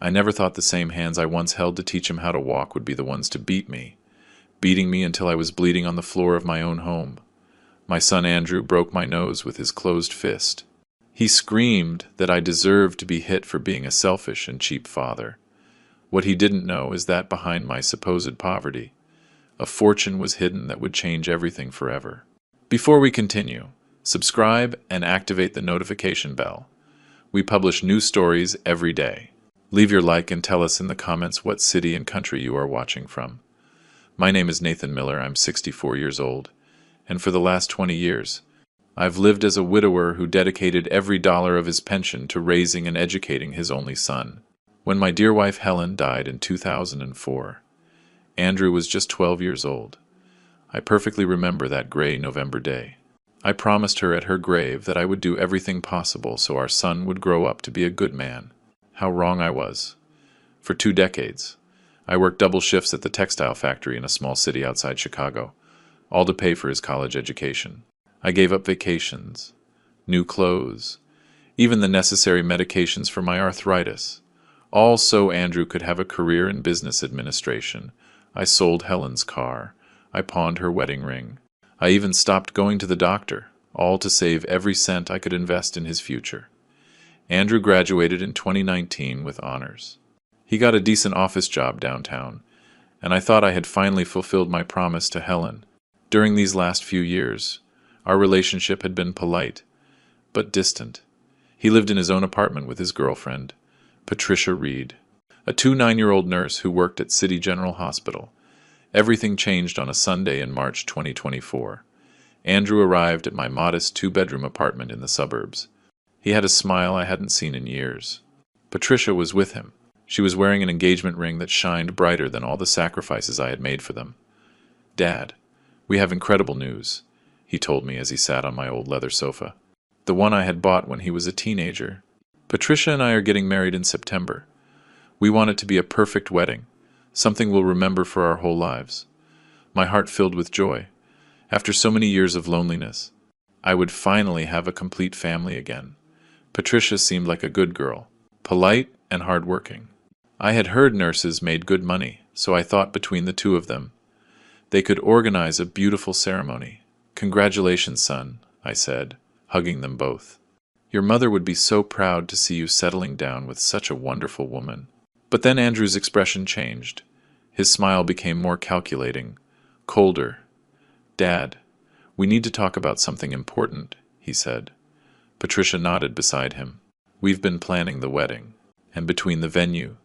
I never thought the same hands I once held to teach him how to walk would be the ones to beat me, beating me until I was bleeding on the floor of my own home. My son Andrew broke my nose with his closed fist. He screamed that I deserved to be hit for being a selfish and cheap father. What he didn't know is that behind my supposed poverty, a fortune was hidden that would change everything forever. Before we continue, subscribe and activate the notification bell. We publish new stories every day. Leave your like and tell us in the comments what city and country you are watching from. My name is Nathan Miller. I'm 64 years old, and for the last 20 years, I've lived as a widower who dedicated every dollar of his pension to raising and educating his only son. When my dear wife Helen died in 2004, Andrew was just 12 years old. I perfectly remember that gray November day. I promised her at her grave that I would do everything possible so our son would grow up to be a good man. How wrong I was. For 2 decades, I worked double shifts at the textile factory in a small city outside Chicago, all to pay for his college education. I gave up vacations, new clothes, even the necessary medications for my arthritis, all so Andrew could have a career in business administration. I sold Helen's car. I pawned her wedding ring. I even stopped going to the doctor, all to save every cent I could invest in his future. Andrew graduated in 2019 with honors. He got a decent office job downtown, and I thought I had finally fulfilled my promise to Helen. During these last few years, our relationship had been polite, but distant. He lived in his own apartment with his girlfriend, Patricia Reed, a 9-year-old nurse who worked at City General Hospital. Everything changed on a Sunday in March 2024. Andrew arrived at my modest 2-bedroom apartment in the suburbs. He had a smile I hadn't seen in years. Patricia was with him. She was wearing an engagement ring that shined brighter than all the sacrifices I had made for them. "Dad, we have incredible news," he told me as he sat on my old leather sofa, the one I had bought when he was a teenager. "Patricia and I are getting married in September. We want it to be a perfect wedding, something we'll remember for our whole lives." My heart filled with joy. After so many years of loneliness, I would finally have a complete family again. Patricia seemed like a good girl, polite and hardworking. I had heard nurses made good money, so I thought between the two of them, they could organize a beautiful ceremony. "Congratulations, son," I said, hugging them both. "Your mother would be so proud to see you settling down with such a wonderful woman." But then Andrew's expression changed. His smile became more calculating, colder. "Dad, we need to talk about something important," he said. Patricia nodded beside him. "We've been planning the wedding, and between the venue,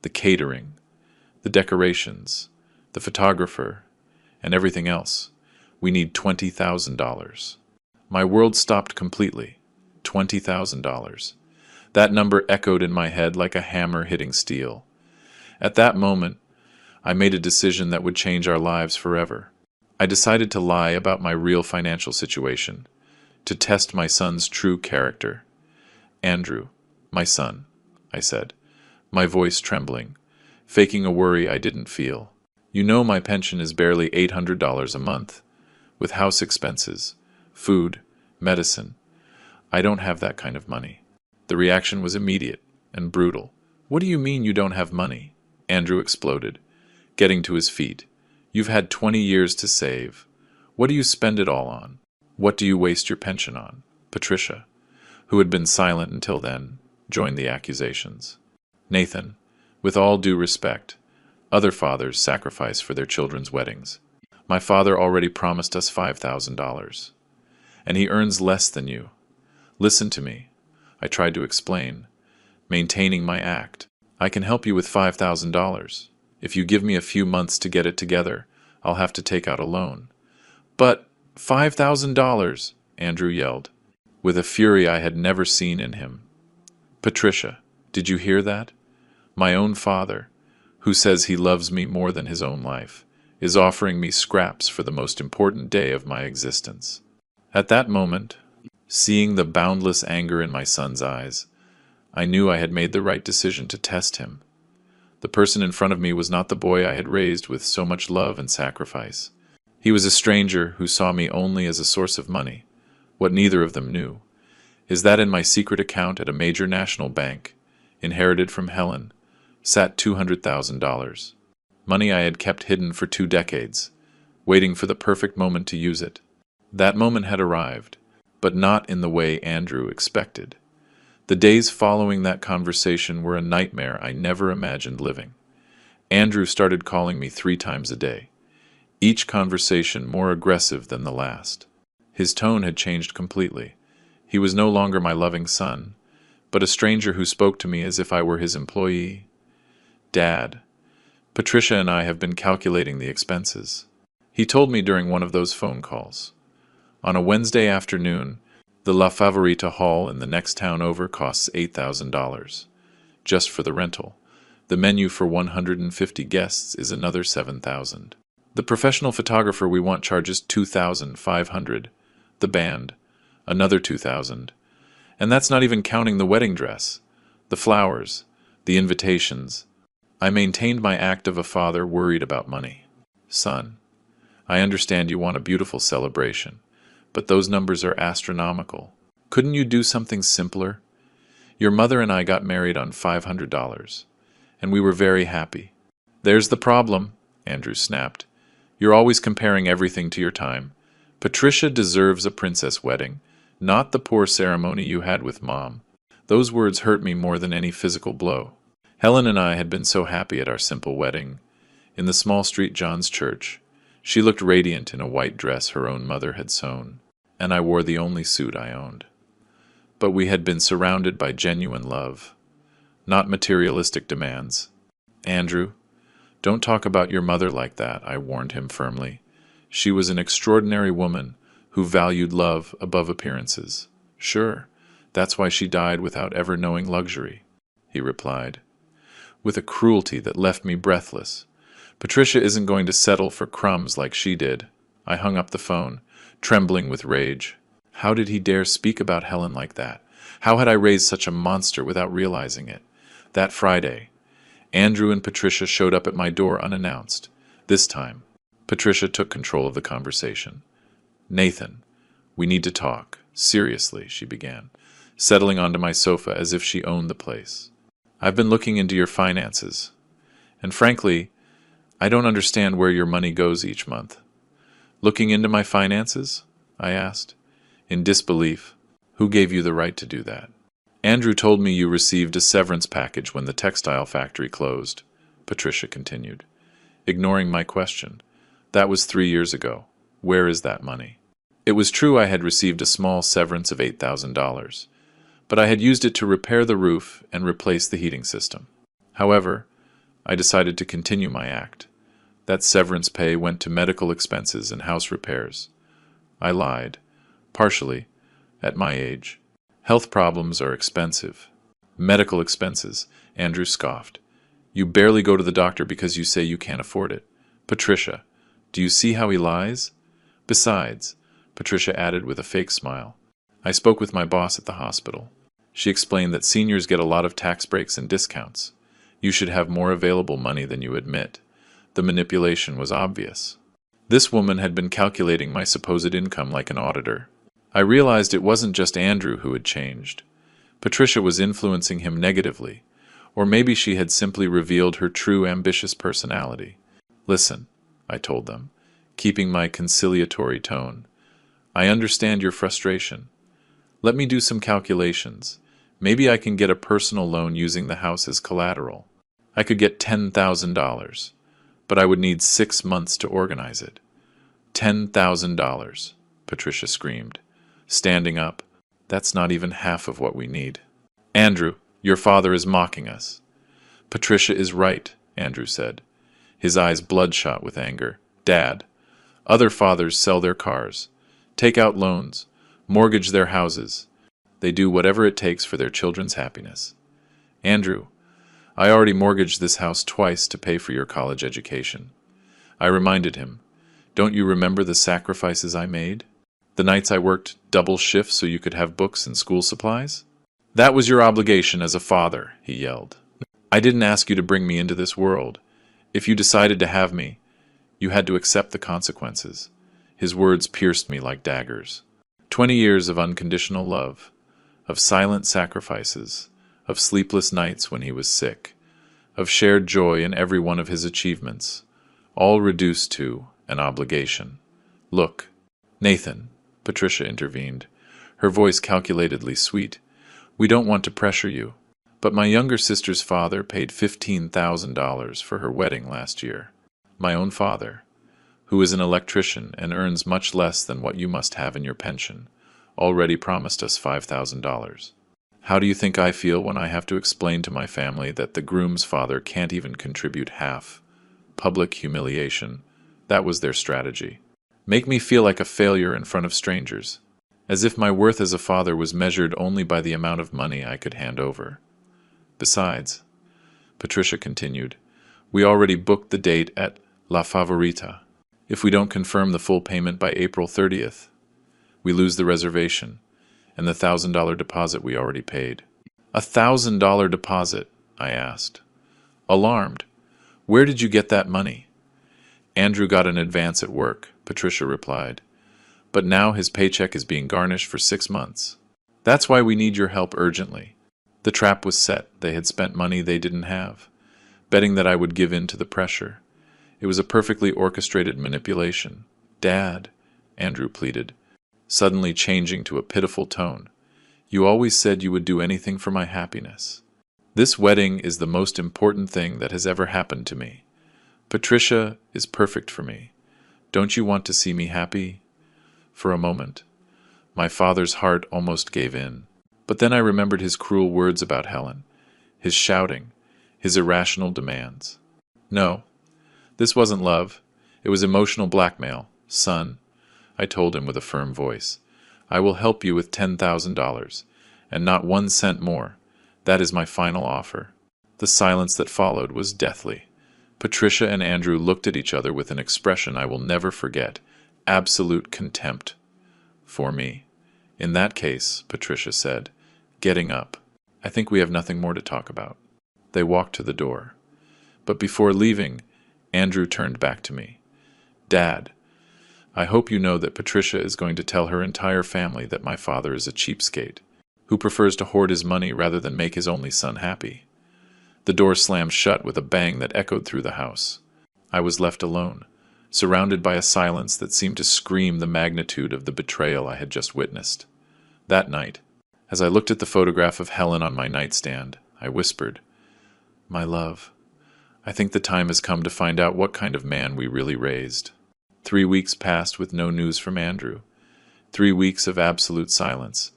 the catering, the decorations, the photographer, and everything else, we need $20,000. My world stopped completely. $20,000. That number echoed in my head like a hammer hitting steel. At that moment, I made a decision that would change our lives forever. I decided to lie about my real financial situation, to test my son's true character. "Andrew, my son," I said, my voice trembling, faking a worry I didn't feel. "You know my pension is barely $800 a month, with house expenses, food, medicine. I don't have that kind of money." The reaction was immediate and brutal. "What do you mean you don't have money?" Andrew exploded, getting to his feet. "You've had 20 years to save. What do you spend it all on? What do you waste your pension on?" Patricia, who had been silent until then, joined the accusations. "Nathan, with all due respect, other fathers sacrifice for their children's weddings. My father already promised us $5,000, and he earns less than you. Listen to me," I tried to explain, maintaining my act. "I can help you with $5,000. If you give me a few months to get it together, I'll have to take out a loan." "But $5,000!" Andrew yelled, with a fury I had never seen in him. "Patricia, did you hear that? My own father, who says he loves me more than his own life, is offering me scraps for the most important day of my existence." At that moment, seeing the boundless anger in my son's eyes, I knew I had made the right decision to test him. The person in front of me was not the boy I had raised with so much love and sacrifice. He was a stranger who saw me only as a source of money. What neither of them knew is that in my secret account at a major national bank, inherited from Helen, sat $200,000. Money I had kept hidden for 2 decades, waiting for the perfect moment to use it. That moment had arrived, but not in the way Andrew expected. The days following that conversation were a nightmare I never imagined living. Andrew started calling me 3 times a day, each conversation more aggressive than the last. His tone had changed completely. He was no longer my loving son, but a stranger who spoke to me as if I were his employee. Dad, Patricia and I have been calculating the expenses. He told me during one of those phone calls. On a Wednesday afternoon, the La Favorita Hall in the next town over costs $8,000, just for the rental. The menu for 150 guests is another $7,000. The professional photographer we want charges $2,500. The band, another $2,000. And that's not even counting the wedding dress, the flowers, the invitations. I maintained my act of a father worried about money. Son, I understand you want a beautiful celebration, but those numbers are astronomical. Couldn't you do something simpler? Your mother and I got married on $500, and we were very happy. There's the problem, Andrew snapped. You're always comparing everything to your time. Patricia deserves a princess wedding, not the poor ceremony you had with Mom. Those words hurt me more than any physical blow. Helen and I had been so happy at our simple wedding. In the small street John's church, she looked radiant in a white dress her own mother had sewn, and I wore the only suit I owned. But we had been surrounded by genuine love, not materialistic demands. Andrew, don't talk about your mother like that, I warned him firmly. She was an extraordinary woman who valued love above appearances. Sure, that's why she died without ever knowing luxury, he replied, with a cruelty that left me breathless. Patricia isn't going to settle for crumbs like she did. I hung up the phone, trembling with rage. How did he dare speak about Helen like that? How had I raised such a monster without realizing it? That Friday, Andrew and Patricia showed up at my door unannounced. This time, Patricia took control of the conversation. Nathan, we need to talk. Seriously, she began, settling onto my sofa as if she owned the place. I've been looking into your finances, and frankly, I don't understand where your money goes each month. Looking into my finances? I asked, in disbelief. Who gave you the right to do that? Andrew told me you received a severance package when the textile factory closed, Patricia continued, ignoring my question. That was 3 years ago. Where is that money? It was true I had received a small severance of $8,000, but I had used it to repair the roof and replace the heating system. However, I decided to continue my act. That severance pay went to medical expenses and house repairs. I lied, partially, at my age. Health problems are expensive. Medical expenses, Andrew scoffed. You barely go to the doctor because you say you can't afford it. Patricia, do you see how he lies? Besides, Patricia added with a fake smile, I spoke with my boss at the hospital. She explained that seniors get a lot of tax breaks and discounts. You should have more available money than you admit. The manipulation was obvious. This woman had been calculating my supposed income like an auditor. I realized it wasn't just Andrew who had changed. Patricia was influencing him negatively, or maybe she had simply revealed her true ambitious personality. Listen, I told them, keeping my conciliatory tone. I understand your frustration. Let me do some calculations. Maybe I can get a personal loan using the house as collateral. I could get $10,000, but I would need 6 months to organize it. $10,000, Patricia screamed, standing up. That's not even half of what we need. Andrew, your father is mocking us. Patricia is right, Andrew said, his eyes bloodshot with anger. Dad, other fathers sell their cars, take out loans, mortgage their houses. They do whatever it takes for their children's happiness. Andrew, I already mortgaged this house twice to pay for your college education. I reminded him, don't you remember the sacrifices I made? The nights I worked double shifts so you could have books and school supplies? That was your obligation as a father, he yelled. I didn't ask you to bring me into this world. If you decided to have me, you had to accept the consequences. His words pierced me like daggers. 20 years of unconditional love, of silent sacrifices, of sleepless nights when he was sick, of shared joy in every one of his achievements, all reduced to an obligation. Look, Nathan, Patricia intervened, her voice calculatedly sweet. We don't want to pressure you, but my younger sister's father paid $15,000 for her wedding last year. My own father, who is an electrician and earns much less than what you must have in your pension, already promised us $5,000. How do you think I feel when I have to explain to my family that the groom's father can't even contribute half? Public humiliation. That was their strategy. Make me feel like a failure in front of strangers, as if my worth as a father was measured only by the amount of money I could hand over. Besides, Patricia continued, we already booked the date at La Favorita. If we don't confirm the full payment by April 30th, we lose the reservation and the $1,000 deposit we already paid. $1,000 deposit, I asked. Alarmed. Where did you get that money? Andrew got an advance at work, Patricia replied. But now his paycheck is being garnished for 6 months. That's why we need your help urgently. The trap was set. They had spent money they didn't have, betting that I would give in to the pressure. It was a perfectly orchestrated manipulation. Dad, Andrew pleaded, suddenly changing to a pitiful tone. You always said you would do anything for my happiness. This wedding is the most important thing that has ever happened to me. Patricia is perfect for me. Don't you want to see me happy? For a moment, my father's heart almost gave in. But then I remembered his cruel words about Helen, his shouting, his irrational demands. No, this wasn't love. It was emotional blackmail. Son, I told him with a firm voice, I will help you with $10,000, and not 1 cent more. That is my final offer. The silence that followed was deathly. Patricia and Andrew looked at each other with an expression I will never forget, absolute contempt for me. In that case, Patricia said, getting up, I think we have nothing more to talk about. They walked to the door. But before leaving, Andrew turned back to me. Dad, I hope you know that Patricia is going to tell her entire family that my father is a cheapskate, who prefers to hoard his money rather than make his only son happy. The door slammed shut with a bang that echoed through the house. I was left alone, surrounded by a silence that seemed to scream the magnitude of the betrayal I had just witnessed. That night, as I looked at the photograph of Helen on my nightstand, I whispered, My love, I think the time has come to find out what kind of man we really raised. 3 weeks passed with no news from Andrew. 3 weeks of absolute silence.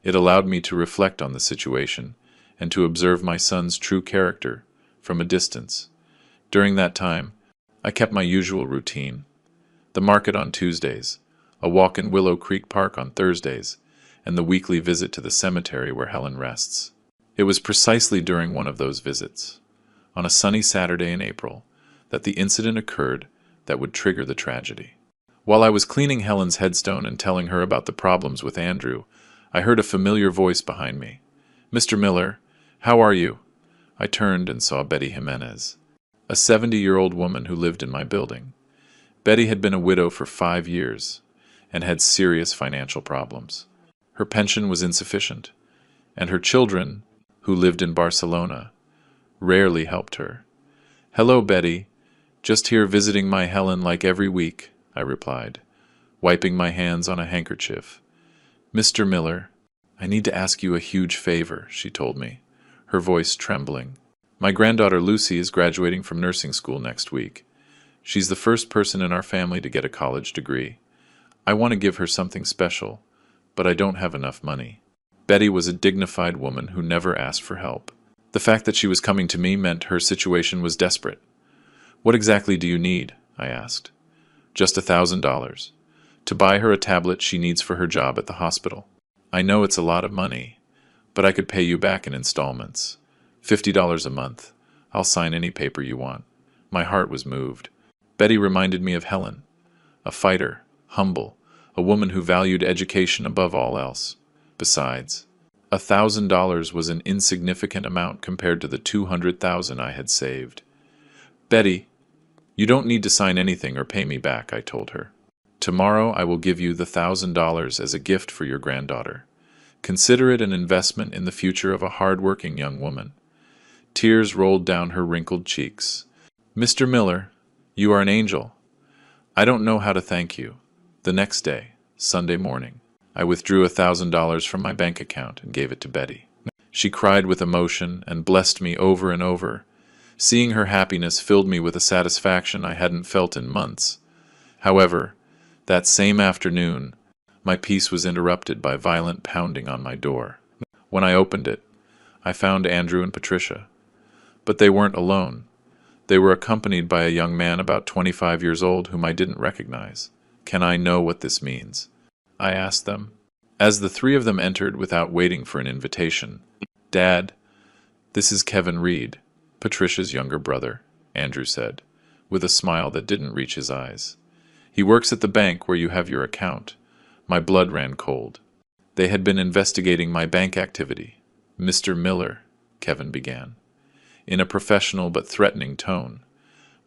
It allowed me to reflect on the situation and to observe my son's true character from a distance. During that time, I kept my usual routine. The market on Tuesdays, a walk in Willow Creek Park on Thursdays, and the weekly visit to the cemetery where Helen rests. It was precisely during one of those visits, on a sunny Saturday in April, that the incident occurred that would trigger the tragedy. While I was cleaning Helen's headstone and telling her about the problems with Andrew, I heard a familiar voice behind me. Mr. Miller, how are you? I turned and saw Betty Jimenez, a 70-year-old woman who lived in my building. Betty had been a widow for 5 years and had serious financial problems. Her pension was insufficient, and her children, who lived in Barcelona, rarely helped her. Hello, Betty. Just here visiting my Helen like every week, I replied, wiping my hands on a handkerchief. Mr. Miller, I need to ask you a huge favor, she told me, her voice trembling. My granddaughter Lucy is graduating from nursing school next week. She's the first person in our family to get a college degree. I want to give her something special, but I don't have enough money. Betty was a dignified woman who never asked for help. The fact that she was coming to me meant her situation was desperate. What exactly do you need? I asked. Just $1,000. To buy her a tablet she needs for her job at the hospital. I know it's a lot of money, but I could pay you back in installments. $50 a month. I'll sign any paper you want. My heart was moved. Betty reminded me of Helen, a fighter, humble, a woman who valued education above all else. Besides, $1,000 was an insignificant amount compared to the $200,000 I had saved. Betty, you don't need to sign anything or pay me back, I told her. Tomorrow I will give you the $1,000 as a gift for your granddaughter. Consider it an investment in the future of a hard-working young woman. Tears rolled down her wrinkled cheeks. "Mr. Miller, you are an angel. I don't know how to thank you." The next day, Sunday morning, I withdrew $1,000 from my bank account and gave it to Betty. She cried with emotion and blessed me over and over. Seeing her happiness filled me with a satisfaction I hadn't felt in months. However, that same afternoon, my peace was interrupted by violent pounding on my door. When I opened it, I found Andrew and Patricia. But they weren't alone. They were accompanied by a young man about 25 years old whom I didn't recognize. "Can I know what this means?" I asked them. As the three of them entered without waiting for an invitation, "Dad, this is Kevin Reed, Patricia's younger brother," Andrew said, with a smile that didn't reach his eyes. "He works at the bank where you have your account." My blood ran cold. They had been investigating my bank activity. "Mr. Miller," Kevin began, in a professional but threatening tone,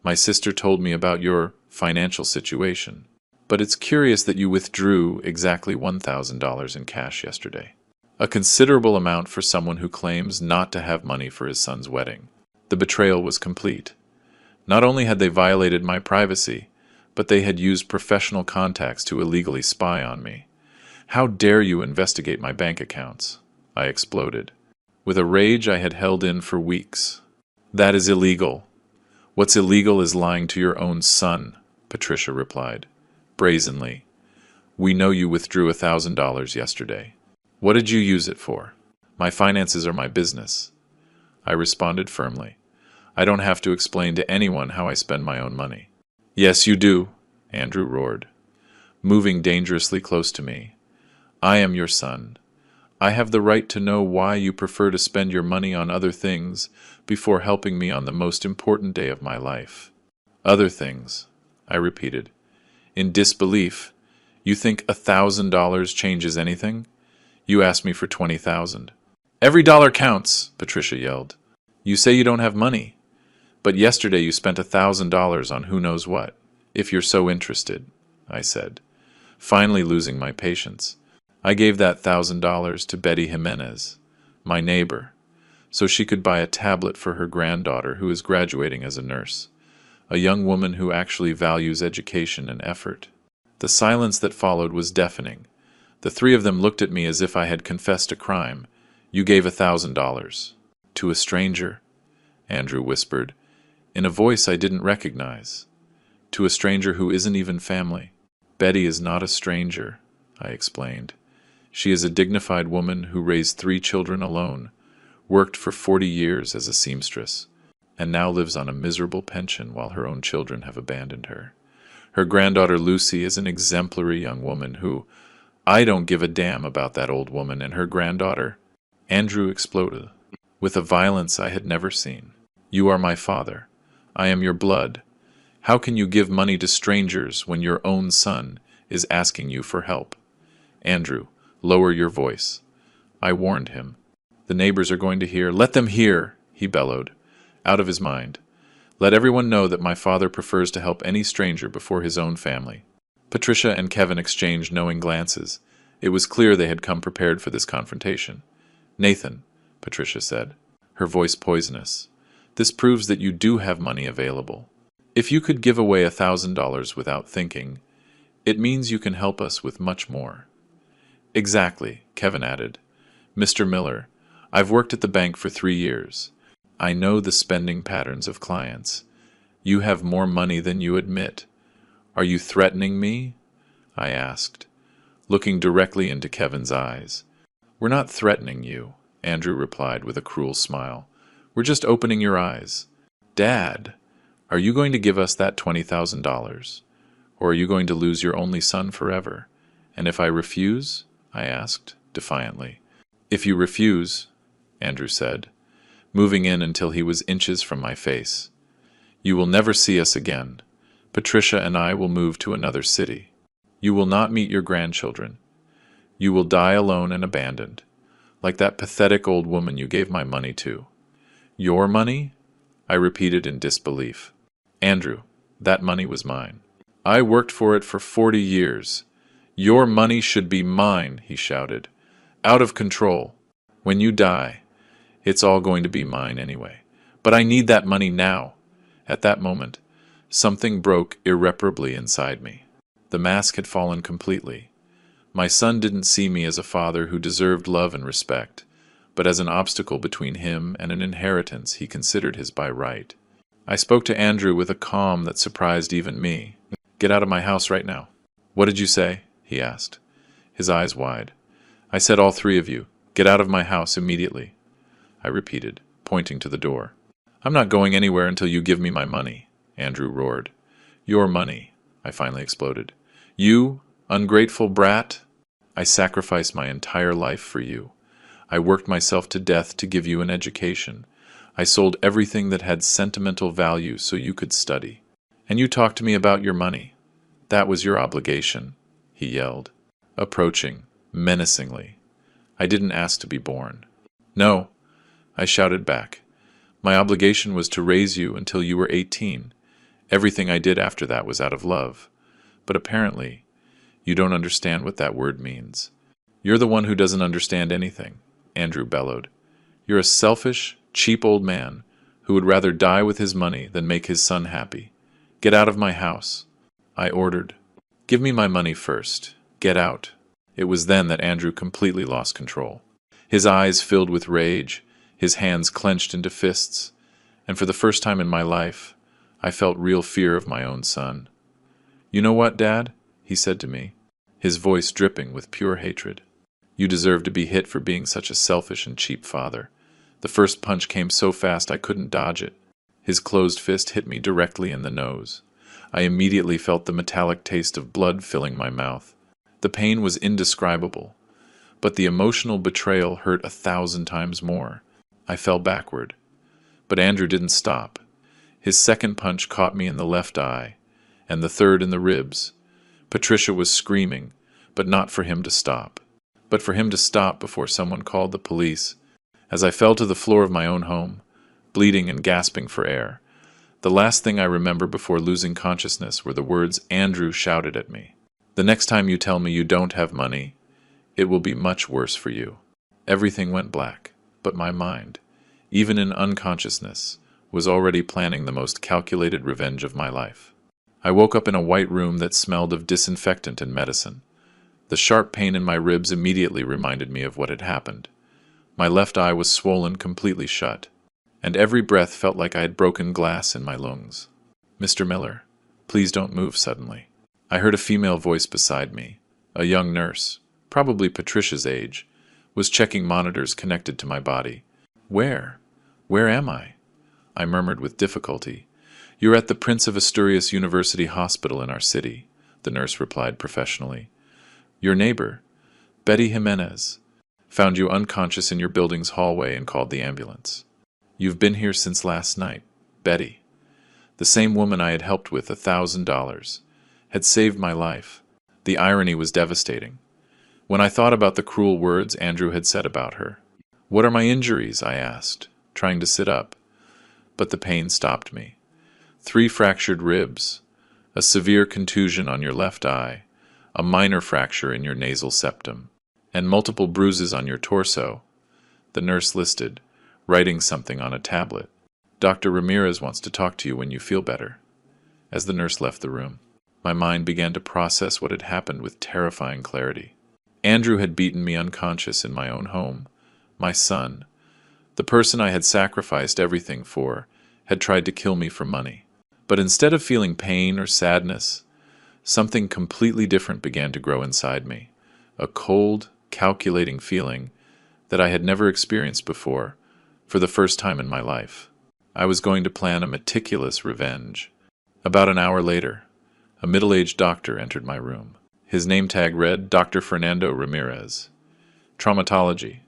"my sister told me about your financial situation, but it's curious that you withdrew exactly $1,000 in cash yesterday. A considerable amount for someone who claims not to have money for his son's wedding." The betrayal was complete. Not only had they violated my privacy, but they had used professional contacts to illegally spy on me. "How dare you investigate my bank accounts?" I exploded, with a rage I had held in for weeks. "That is illegal. What's illegal is lying to your own son," Patricia replied, brazenly. "We know you withdrew $1,000 yesterday. What did you use it for?" "My finances are my business," I responded firmly. "I don't have to explain to anyone how I spend my own money." "Yes, you do," Andrew roared, moving dangerously close to me. "I am your son. I have the right to know why you prefer to spend your money on other things before helping me on the most important day of my life." "Other things," I repeated, in disbelief. "You think $1,000 changes anything? You asked me for 20,000. "Every dollar counts," Patricia yelled. "You say you don't have money, but yesterday you spent $1,000 on who knows what." "If you're so interested," I said, finally losing my patience. I gave that $1,000 to Betty Jimenez, my neighbor, so she could buy a tablet for her granddaughter who is graduating as a nurse, a young woman who actually values education and effort. The silence that followed was deafening. The three of them looked at me as if I had confessed a crime. "You gave $1,000 to a stranger?" Andrew whispered, in a voice I didn't recognize. "To a stranger who isn't even family." "Betty is not a stranger," I explained. "She is a dignified woman who raised 3 children alone, worked for 40 years as a seamstress, and now lives on a miserable pension while her own children have abandoned her. Her granddaughter Lucy is an exemplary young woman who— I don't give a damn about that old woman and her granddaughter." Andrew exploded, with a violence I had never seen. "You are my father. I am your blood. How can you give money to strangers when your own son is asking you for help?" "Andrew, lower your voice," I warned him. "The neighbors are going to hear." "Let them hear," he bellowed, out of his mind. "Let everyone know that my father prefers to help any stranger before his own family." Patricia and Kevin exchanged knowing glances. It was clear they had come prepared for this confrontation. "Nathan," Patricia said, her voice poisonous, "this proves that you do have money available. If you could give away $1,000 without thinking, it means you can help us with much more." "Exactly," Kevin added. "Mr. Miller, I've worked at the bank for 3 years. I know the spending patterns of clients. You have more money than you admit. Are you threatening me?" I asked, looking directly into Kevin's eyes. "We're not threatening you," Andrew replied with a cruel smile. "We're just opening your eyes. Dad, are you going to give us that $20,000? Or are you going to lose your only son forever? And if I refuse?" I asked, defiantly. "If you refuse," Andrew said, moving in until he was inches from my face, "you will never see us again. Patricia and I will move to another city. You will not meet your grandchildren. You will die alone and abandoned, like that pathetic old woman you gave my money to." "Your money?" I repeated in disbelief. "Andrew, that money was mine. I worked for it for 40 years. Your money should be mine," he shouted. "Out of control. When you die, it's all going to be mine anyway. But I need that money now. At that moment, something broke irreparably inside me. The mask had fallen completely. My son didn't see me as a father who deserved love and respect, but as an obstacle between him and an inheritance he considered his by right. I spoke to Andrew with a calm that surprised even me. "Get out of my house right now." "What did you say?" he asked, his eyes wide. "I said all three of you. Get out of my house immediately," I repeated, pointing to the door. "I'm not going anywhere until you give me my money," Andrew roared. "Your money," I finally exploded. "You, ungrateful brat! I sacrificed my entire life for you. I worked myself to death to give you an education. I sold everything that had sentimental value so you could study. And you talked to me about your money. That was your obligation," he yelled, approaching menacingly. I didn't ask to be born. "No," I shouted back. "My obligation was to raise you until you were 18. Everything I did after that was out of love. But apparently, you don't understand what that word means." "You're the one who doesn't understand anything," Andrew bellowed. "You're a selfish, cheap old man who would rather die with his money than make his son happy. Get out of my house," I ordered. "Give me my money first. Get out." It was then that Andrew completely lost control. His eyes filled with rage, his hands clenched into fists, and for the first time in my life, I felt real fear of my own son. "You know what, Dad?" he said to me, his voice dripping with pure hatred. "You deserve to be hit for being such a selfish and cheap father. The first punch came so fast I couldn't dodge it." His closed fist hit me directly in the nose. I immediately felt the metallic taste of blood filling my mouth. The pain was indescribable, but the emotional betrayal hurt 1,000 times more. I fell backward. But Andrew didn't stop. His second punch caught me in the left eye, and the third in the ribs. Patricia was screaming, but not for him to stop. But for him to stop before someone called the police. As I fell to the floor of my own home, bleeding and gasping for air, the last thing I remember before losing consciousness were the words Andrew shouted at me. "The next time you tell me you don't have money, it will be much worse for you." Everything went black, but my mind, even in unconsciousness, was already planning the most calculated revenge of my life. I woke up in a white room that smelled of disinfectant and medicine. The sharp pain in my ribs immediately reminded me of what had happened. My left eye was swollen completely shut, and every breath felt like I had broken glass in my lungs. "Mr. Miller, please don't move suddenly." I heard a female voice beside me. A young nurse, probably Patricia's age, was checking monitors connected to my body. "Where? Where am I?" I murmured with difficulty. "You're at the Prince of Asturias University Hospital in our city," the nurse replied professionally. "Your neighbor, Betty Jimenez, found you unconscious in your building's hallway and called the ambulance. You've been here since last night. Betty, the same woman I had helped with $1,000, had saved my life." The irony was devastating. When I thought about the cruel words Andrew had said about her. "What are my injuries?" I asked, trying to sit up. But the pain stopped me. 3 fractured ribs, a severe contusion on your left eye, a minor fracture in your nasal septum, and multiple bruises on your torso, the nurse listed, writing something on a tablet. "Dr. Ramirez wants to talk to you when you feel better." As the nurse left the room, my mind began to process what had happened with terrifying clarity. Andrew had beaten me unconscious in my own home. My son, the person I had sacrificed everything for, had tried to kill me for money. But instead of feeling pain or sadness, something completely different began to grow inside me. A cold, calculating feeling that I had never experienced before, for the first time in my life. I was going to plan a meticulous revenge. About an hour later, a middle-aged doctor entered my room. His name tag read, "Dr. Fernando Ramirez. Traumatology."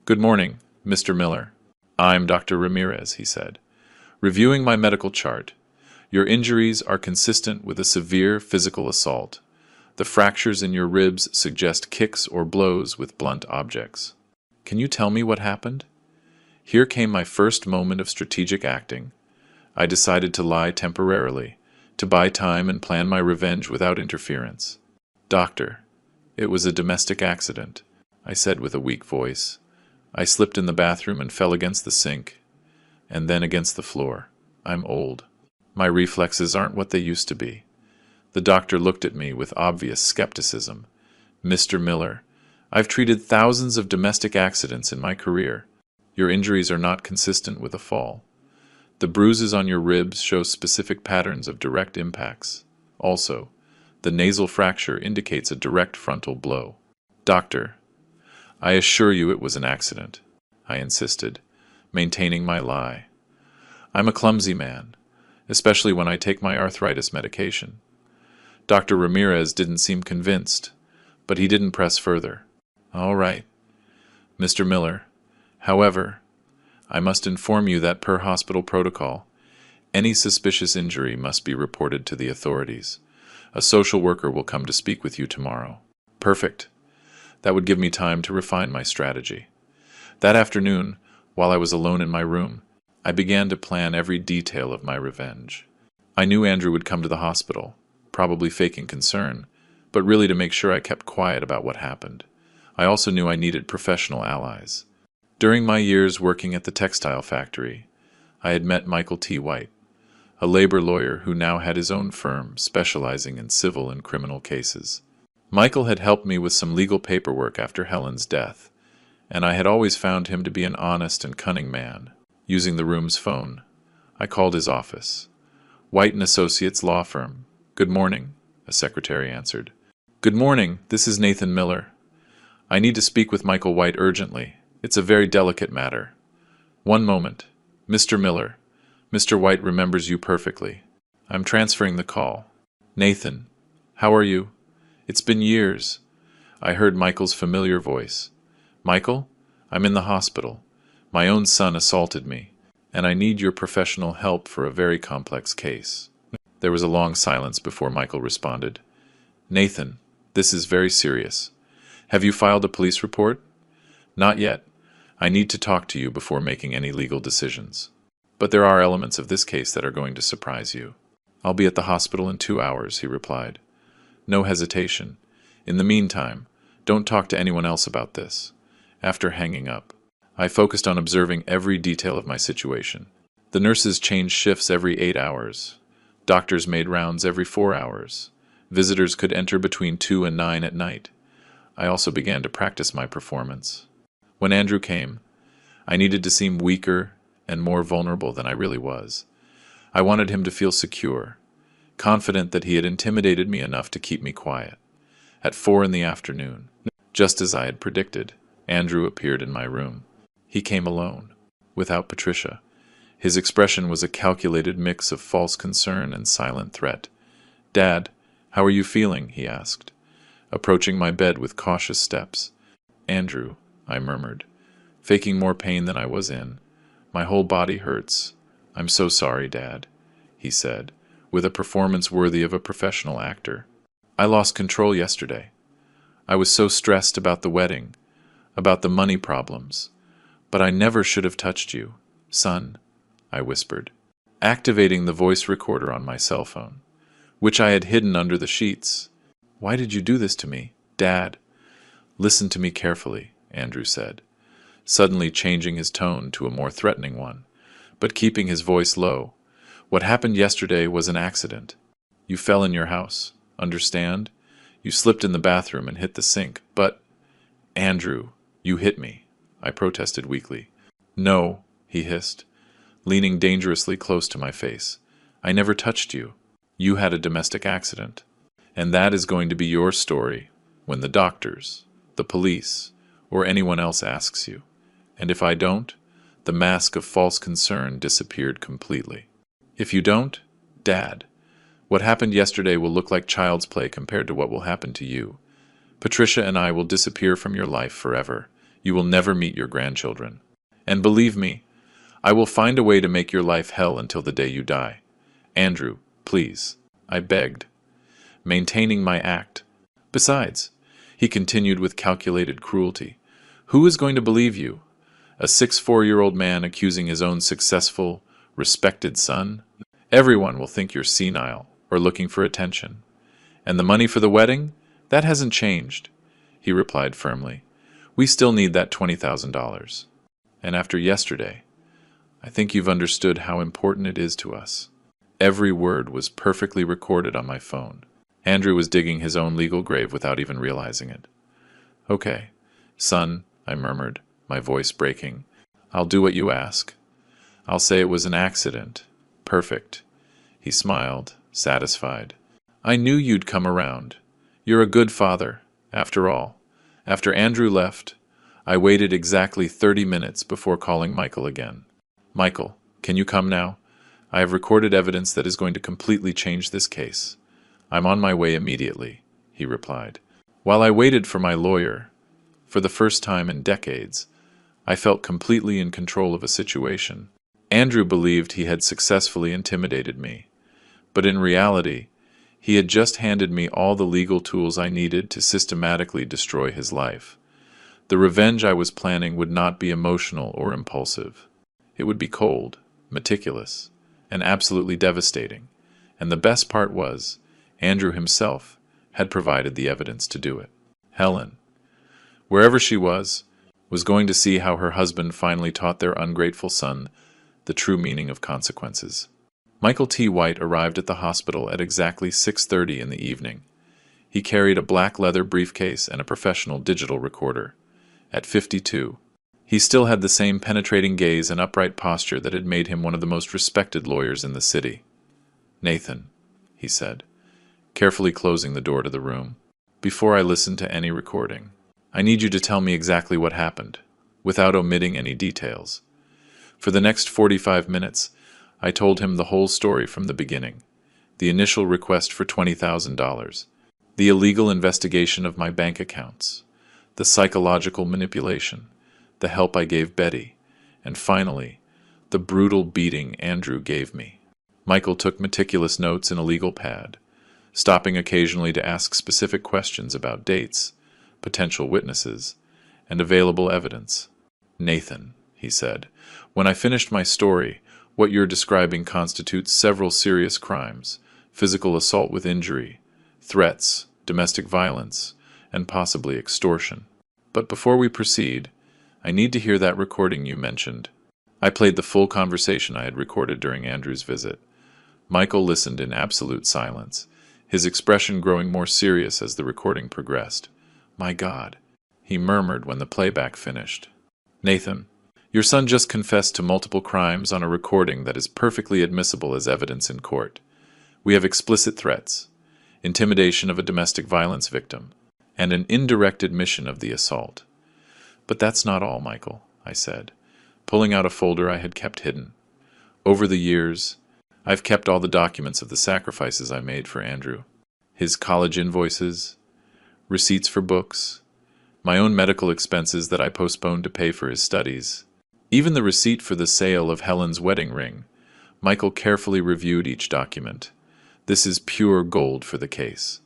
"Good morning, Mr. Miller. I'm Dr. Ramirez," he said. "Reviewing my medical chart, your injuries are consistent with a severe physical assault. The fractures in your ribs suggest kicks or blows with blunt objects." Can you tell me what happened? Here came my first moment of strategic acting. I decided to lie temporarily, to buy time and plan my revenge without interference. "Doctor, it was a domestic accident," I said with a weak voice. "I slipped in the bathroom and fell against the sink. and then against the floor. I'm old. My reflexes aren't what they used to be. The doctor looked at me with obvious skepticism. Mr. Miller, I've treated thousands of domestic accidents in my career. Your injuries are not consistent with a fall. The bruises on your ribs show specific patterns of direct impacts. Also, the nasal fracture indicates a direct frontal blow. Doctor, I assure you it was an accident, I insisted, maintaining my lie. I'm a clumsy man, especially when I take my arthritis medication. Dr. Ramirez didn't seem convinced, but he didn't press further. All right, Mr. Miller. However, I must inform you that per hospital protocol, any suspicious injury must be reported to the authorities. A social worker will come to speak with you tomorrow. Perfect. That would give me time to refine my strategy. That afternoon, while I was alone in my room, I began to plan every detail of my revenge. I knew Andrew would come to the hospital, probably faking concern, but really to make sure I kept quiet about what happened. I also knew I needed professional allies. During my years working at the textile factory, I had met Michael T. White, a labor lawyer who now had his own firm specializing in civil and criminal cases. Michael had helped me with some legal paperwork after Helen's death, and I had always found him to be an honest and cunning man. Using the room's phone, I called his office. White & Associates law firm. Good morning, a secretary answered. Good morning, this is Nathan Miller. I need to speak with Michael White urgently. It's a very delicate matter. One moment. Mr. Miller. Mr. White remembers you perfectly. I'm transferring the call. Nathan, how are you? It's been years. I heard Michael's familiar voice. Michael, I'm in the hospital. My own son assaulted me, and I need your professional help for a very complex case. There was a long silence before Michael responded. Nathan, this is very serious. Have you filed a police report? Not yet. I need to talk to you before making any legal decisions. But there are elements of this case that are going to surprise you. I'll be at the hospital in 2 hours, he replied. No hesitation. In the meantime, don't talk to anyone else about this. After hanging up, I focused on observing every detail of my situation. The nurses changed shifts every 8 hours. Doctors made rounds every 4 hours. Visitors could enter between 2 and 9 at night. I also began to practice my performance. When Andrew came, I needed to seem weaker and more vulnerable than I really was. I wanted him to feel secure, confident that he had intimidated me enough to keep me quiet. At 4 in the afternoon, just as I had predicted, Andrew appeared in my room. He came alone, without Patricia. His expression was a calculated mix of false concern and silent threat. Dad, how are you feeling? He asked, approaching my bed with cautious steps. Andrew, I murmured, faking more pain than I was in. My whole body hurts. I'm so sorry, Dad, he said, with a performance worthy of a professional actor. I lost control yesterday. I was so stressed about the wedding, about the money problems. But I never should have touched you, son, I whispered, activating the voice recorder on my cell phone, which I had hidden under the sheets. Why did you do this to me, Dad? Listen to me carefully, Andrew said, suddenly changing his tone to a more threatening one, but keeping his voice low. What happened yesterday was an accident. You fell in your house, understand? You slipped in the bathroom and hit the sink, but... Andrew, you hit me, I protested weakly. No, he hissed, leaning dangerously close to my face. I never touched you. You had a domestic accident. And that is going to be your story when the doctors, the police, or anyone else asks you. And if I don't, the mask of false concern disappeared completely. If you don't, Dad, what happened yesterday will look like child's play compared to what will happen to you. Patricia and I will disappear from your life forever. You will never meet your grandchildren. And believe me, I will find a way to make your life hell until the day you die. Andrew, please, I begged, maintaining my act. Besides, he continued with calculated cruelty, who is going to believe you? A 6'4" man accusing his own successful, respected son? Everyone will think you're senile or looking for attention. And the money for the wedding? That hasn't changed, he replied firmly. We still need that $20,000. And after yesterday, I think you've understood how important it is to us. Every word was perfectly recorded on my phone. Andrew was digging his own legal grave without even realizing it. Okay, son, I murmured, my voice breaking. I'll do what you ask. I'll say it was an accident. Perfect. He smiled, satisfied. I knew you'd come around. You're a good father, after all. After Andrew left, I waited exactly 30 minutes before calling Michael again. Michael, can you come now? I have recorded evidence that is going to completely change this case. I'm on my way immediately, he replied. While I waited for my lawyer, for the first time in decades, I felt completely in control of a situation. Andrew believed he had successfully intimidated me, but in reality, he had just handed me all the legal tools I needed to systematically destroy his life. The revenge I was planning would not be emotional or impulsive. It would be cold, meticulous, and absolutely devastating. And the best part was, Andrew himself had provided the evidence to do it. Helen, wherever she was going to see how her husband finally taught their ungrateful son the true meaning of consequences. Michael T. White arrived at the hospital at exactly 6:30 in the evening. He carried a black leather briefcase and a professional digital recorder. At 52, he still had the same penetrating gaze and upright posture that had made him one of the most respected lawyers in the city. Nathan, he said, carefully closing the door to the room, before I listen to any recording, I need you to tell me exactly what happened, without omitting any details. For the next 45 minutes, I told him the whole story from the beginning. The initial request for $20,000, the illegal investigation of my bank accounts, the psychological manipulation, the help I gave Betty, and finally, the brutal beating Andrew gave me. Michael took meticulous notes in a legal pad, stopping occasionally to ask specific questions about dates, potential witnesses, and available evidence. Nathan, he said, when I finished my story, what you're describing constitutes several serious crimes: physical assault with injury, threats, domestic violence, and possibly extortion. But before we proceed, I need to hear that recording you mentioned. I played the full conversation I had recorded during Andrew's visit. Michael listened in absolute silence, his expression growing more serious as the recording progressed. My God, he murmured when the playback finished. Nathan, your son just confessed to multiple crimes on a recording that is perfectly admissible as evidence in court. We have explicit threats, intimidation of a domestic violence victim, and an indirect admission of the assault. But that's not all, Michael, I said, pulling out a folder I had kept hidden. Over the years, I've kept all the documents of the sacrifices I made for Andrew. His college invoices, receipts for books, my own medical expenses that I postponed to pay for his studies, even the receipt for the sale of Helen's wedding ring. Michael carefully reviewed each document. This is pure gold for the case.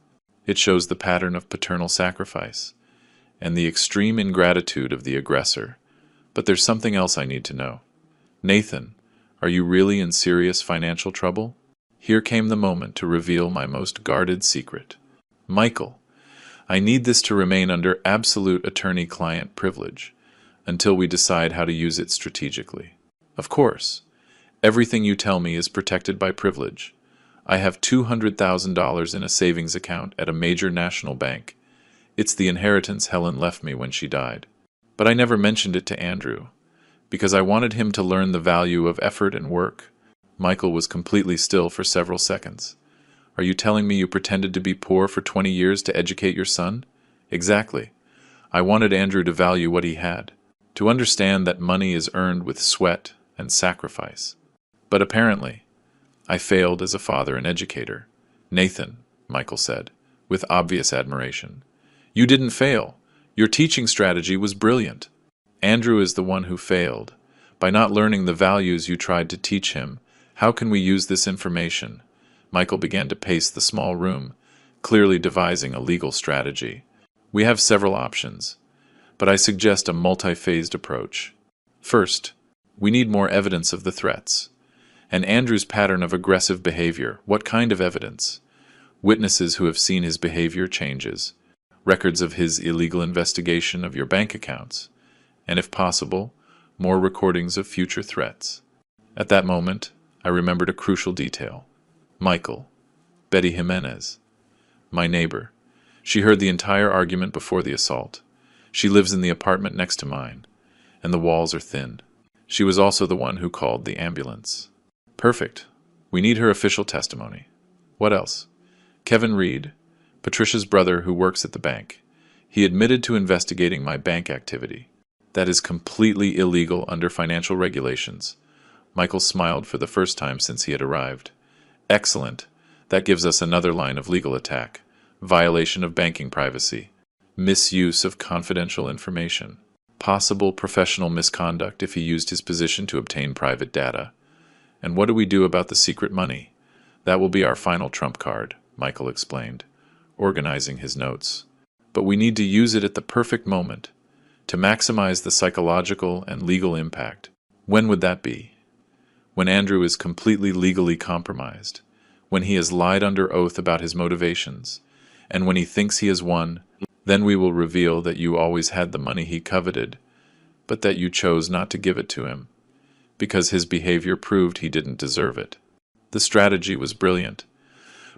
It shows the pattern of paternal sacrifice and the extreme ingratitude of the aggressor. But there's something else I need to know. Nathan, are you really in serious financial trouble? Here came the moment to reveal my most guarded secret. Michael, I need this to remain under absolute attorney-client privilege until we decide how to use it strategically. Of course, everything you tell me is protected by privilege. I have $200,000 in a savings account at a major national bank. It's the inheritance Helen left me when she died. But I never mentioned it to Andrew, because I wanted him to learn the value of effort and work. Michael was completely still for several seconds. Are you telling me you pretended to be poor for 20 years to educate your son? Exactly. I wanted Andrew to value what he had, to understand that money is earned with sweat and sacrifice. But apparently, I failed as a father and educator. Nathan, Michael said, with obvious admiration. You didn't fail. Your teaching strategy was brilliant. Andrew is the one who failed. By not learning the values you tried to teach him, how can we use this information? Michael began to pace the small room, clearly devising a legal strategy. We have several options, but I suggest a multi-phased approach. First, we need more evidence of the threats. And Andrew's pattern of aggressive behavior. What kind of evidence? Witnesses who have seen his behavior changes, records of his illegal investigation of your bank accounts, and if possible, more recordings of future threats. At that moment, I remembered a crucial detail. Michael, Betty Jimenez, my neighbor. She heard the entire argument before the assault. She lives in the apartment next to mine, and the walls are thin. She was also the one who called the ambulance. Perfect. We need her official testimony. What else? Kevin Reed, Patricia's brother who works at the bank. He admitted to investigating my bank activity. That is completely illegal under financial regulations. Michael smiled for the first time since he had arrived. Excellent. That gives us another line of legal attack. Violation of banking privacy. Misuse of confidential information. Possible professional misconduct if he used his position to obtain private data. And what do we do about the secret money? That will be our final trump card, Michael explained, organizing his notes. But we need to use it at the perfect moment, to maximize the psychological and legal impact. When would that be? When Andrew is completely legally compromised, when he has lied under oath about his motivations, and when he thinks he has won, then we will reveal that you always had the money he coveted, but that you chose not to give it to him, because his behavior proved he didn't deserve it. The strategy was brilliant,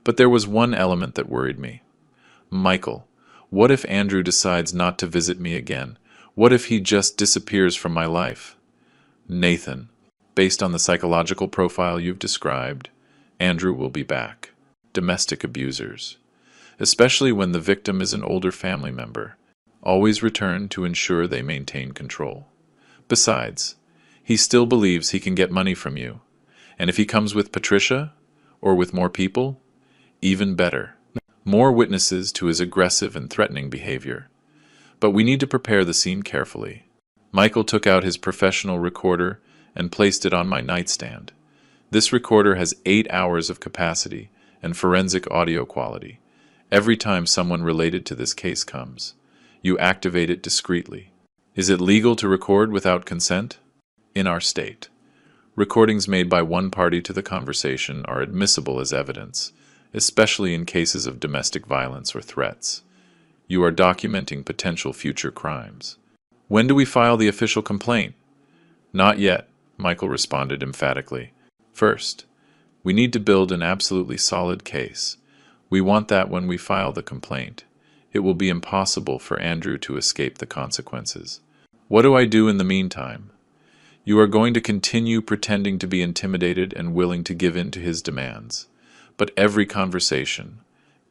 but there was one element that worried me. Michael, what if Andrew decides not to visit me again? What if he just disappears from my life? Nathan, based on the psychological profile you've described, Andrew will be back. Domestic abusers, especially when the victim is an older family member, always return to ensure they maintain control. Besides, he still believes he can get money from you, and if he comes with Patricia, or with more people, even better. More witnesses to his aggressive and threatening behavior. But we need to prepare the scene carefully. Michael took out his professional recorder and placed it on my nightstand. This recorder has 8 hours of capacity and forensic audio quality. Every time someone related to this case comes, you activate it discreetly. Is it legal to record without consent? In our state, recordings made by one party to the conversation are admissible as evidence, especially in cases of domestic violence or threats. You are documenting potential future crimes. When do we file the official complaint? Not yet, Michael responded emphatically. First, we need to build an absolutely solid case. We want that when we file the complaint. It will be impossible for Andrew to escape the consequences. What do I do in the meantime? You are going to continue pretending to be intimidated and willing to give in to his demands. But every conversation,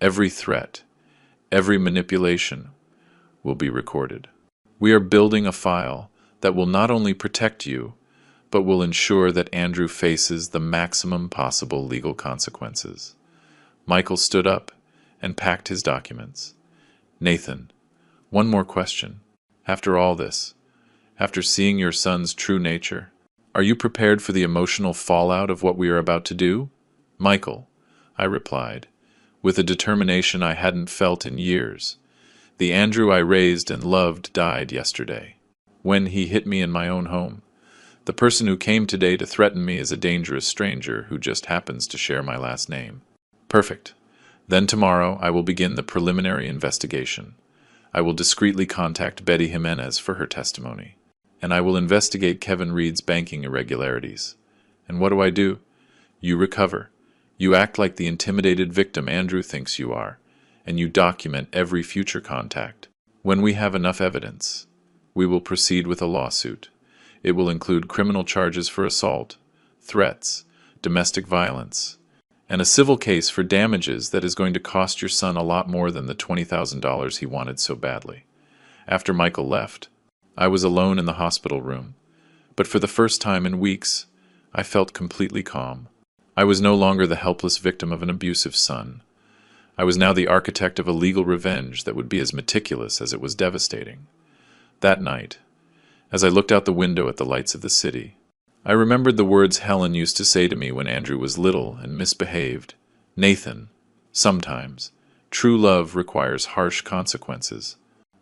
every threat, every manipulation will be recorded. We are building a file that will not only protect you, but will ensure that Andrew faces the maximum possible legal consequences. Michael stood up and packed his documents. Nathan, one more question. After all this, after seeing your son's true nature, are you prepared for the emotional fallout of what we are about to do? Michael, I replied, with a determination I hadn't felt in years. The Andrew I raised and loved died yesterday, when he hit me in my own home. The person who came today to threaten me is a dangerous stranger who just happens to share my last name. Perfect. Then tomorrow I will begin the preliminary investigation. I will discreetly contact Betty Jimenez for her testimony, and I will investigate Kevin Reed's banking irregularities. And what do? You recover. You act like the intimidated victim Andrew thinks you are, and you document every future contact. When we have enough evidence, we will proceed with a lawsuit. It will include criminal charges for assault, threats, domestic violence, and a civil case for damages that is going to cost your son a lot more than the $20,000 he wanted so badly. After Michael left, I was alone in the hospital room, but for the first time in weeks, I felt completely calm. I was no longer the helpless victim of an abusive son. I was now the architect of a legal revenge that would be as meticulous as it was devastating. That night, as I looked out the window at the lights of the city, I remembered the words Helen used to say to me when Andrew was little and misbehaved. Nathan, sometimes, true love requires harsh consequences.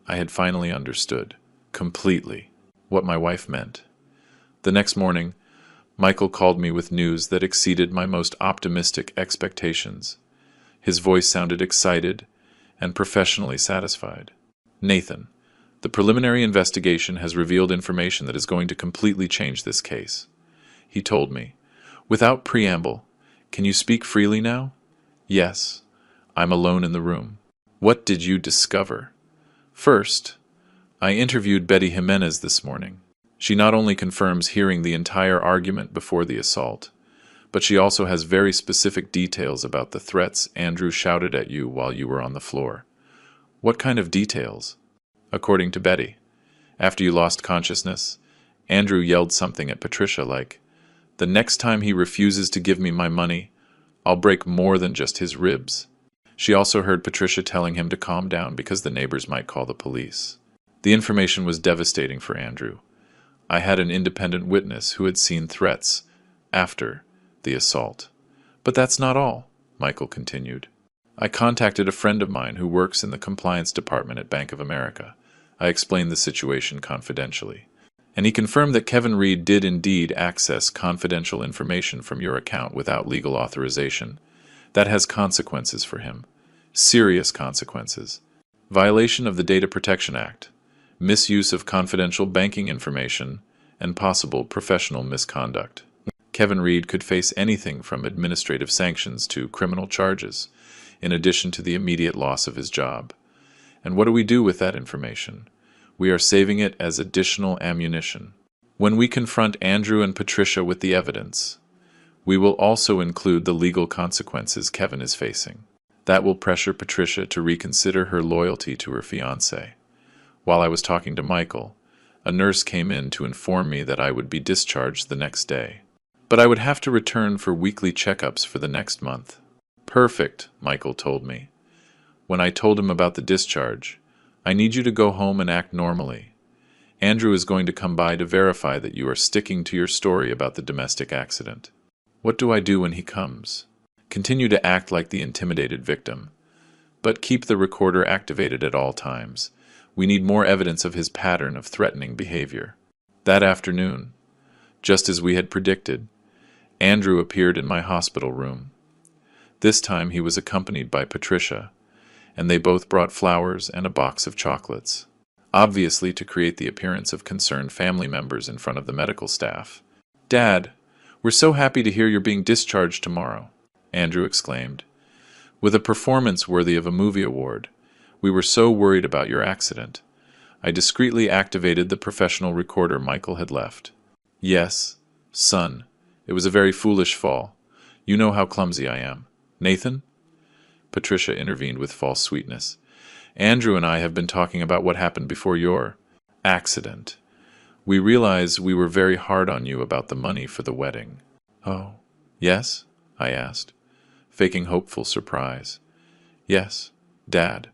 I had finally understood, completely, what my wife meant. The next morning, Michael called me with news that exceeded my most optimistic expectations. His voice sounded excited and professionally satisfied. Nathan, the preliminary investigation has revealed information that is going to completely change this case. He told me. Without preamble, can you speak freely now? Yes. I'm alone in the room. What did you discover? First, I interviewed Betty Jimenez this morning. She not only confirms hearing the entire argument before the assault, but she also has very specific details about the threats Andrew shouted at you while you were on the floor. What kind of details? According to Betty, after you lost consciousness, Andrew yelled something at Patricia like, "The next time he refuses to give me my money, I'll break more than just his ribs." She also heard Patricia telling him to calm down because the neighbors might call the police. The information was devastating for Andrew. I had an independent witness who had seen threats after the assault. But that's not all, Michael continued. I contacted a friend of mine who works in the compliance department at Bank of America. I explained the situation confidentially. And he confirmed that Kevin Reed did indeed access confidential information from your account without legal authorization. That has consequences for him. Serious consequences. Violation of the Data Protection Act, misuse of confidential banking information, and possible professional misconduct. Kevin Reed could face anything from administrative sanctions to criminal charges, in addition to the immediate loss of his job. And what do we do with that information? We are saving it as additional ammunition. When we confront Andrew and Patricia with the evidence, we will also include the legal consequences Kevin is facing. That will pressure Patricia to reconsider her loyalty to her fiancé. While I was talking to Michael, a nurse came in to inform me that I would be discharged the next day. But I would have to return for weekly checkups for the next month. Perfect, Michael told me. When I told him about the discharge, I need you to go home and act normally. Andrew is going to come by to verify that you are sticking to your story about the domestic accident. What do I do when he comes? Continue to act like the intimidated victim, but keep the recorder activated at all times. We need more evidence of his pattern of threatening behavior. That afternoon, just as we had predicted, Andrew appeared in my hospital room. This time he was accompanied by Patricia, and they both brought flowers and a box of chocolates, obviously to create the appearance of concerned family members in front of the medical staff. "Dad, we're so happy to hear you're being discharged tomorrow," Andrew exclaimed. "With a performance worthy of a movie award. We were so worried about your accident." I discreetly activated the professional recorder Michael had left. "Yes, son, it was a very foolish fall. You know how clumsy I am. Nathan?" Patricia intervened with false sweetness. "Andrew and I have been talking about what happened before your accident. We realize we were very hard on you about the money for the wedding." "Oh, yes?" I asked, faking hopeful surprise. "Yes, Dad,"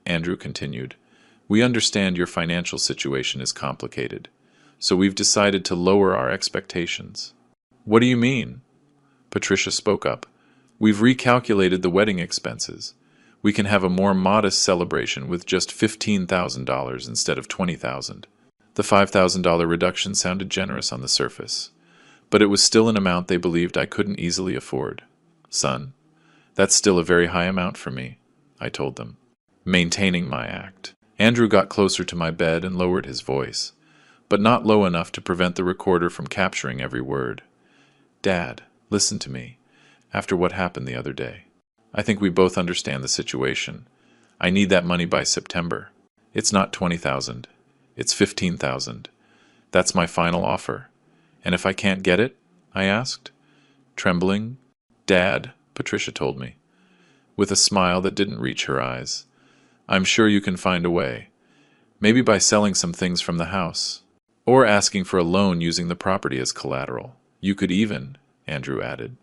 Andrew continued. "We understand your financial situation is complicated, so we've decided to lower our expectations." "What do you mean?" Patricia spoke up. "We've recalculated the wedding expenses. We can have a more modest celebration with just $15,000 instead of $20,000. The $5,000 reduction sounded generous on the surface, but it was still an amount they believed I couldn't easily afford. "Son, that's still a very high amount for me," I told them, maintaining my act. Andrew got closer to my bed and lowered his voice, but not low enough to prevent the recorder from capturing every word. "Dad, listen to me. After what happened the other day, I think we both understand the situation. I need that money by September. It's not 20,000. It's 15,000. That's my final offer. And if I can't get it?" I asked, trembling. "Dad," Patricia told me, with a smile that didn't reach her eyes, "I'm sure you can find a way. Maybe by selling some things from the house, or asking for a loan using the property as collateral. You could even," Andrew added,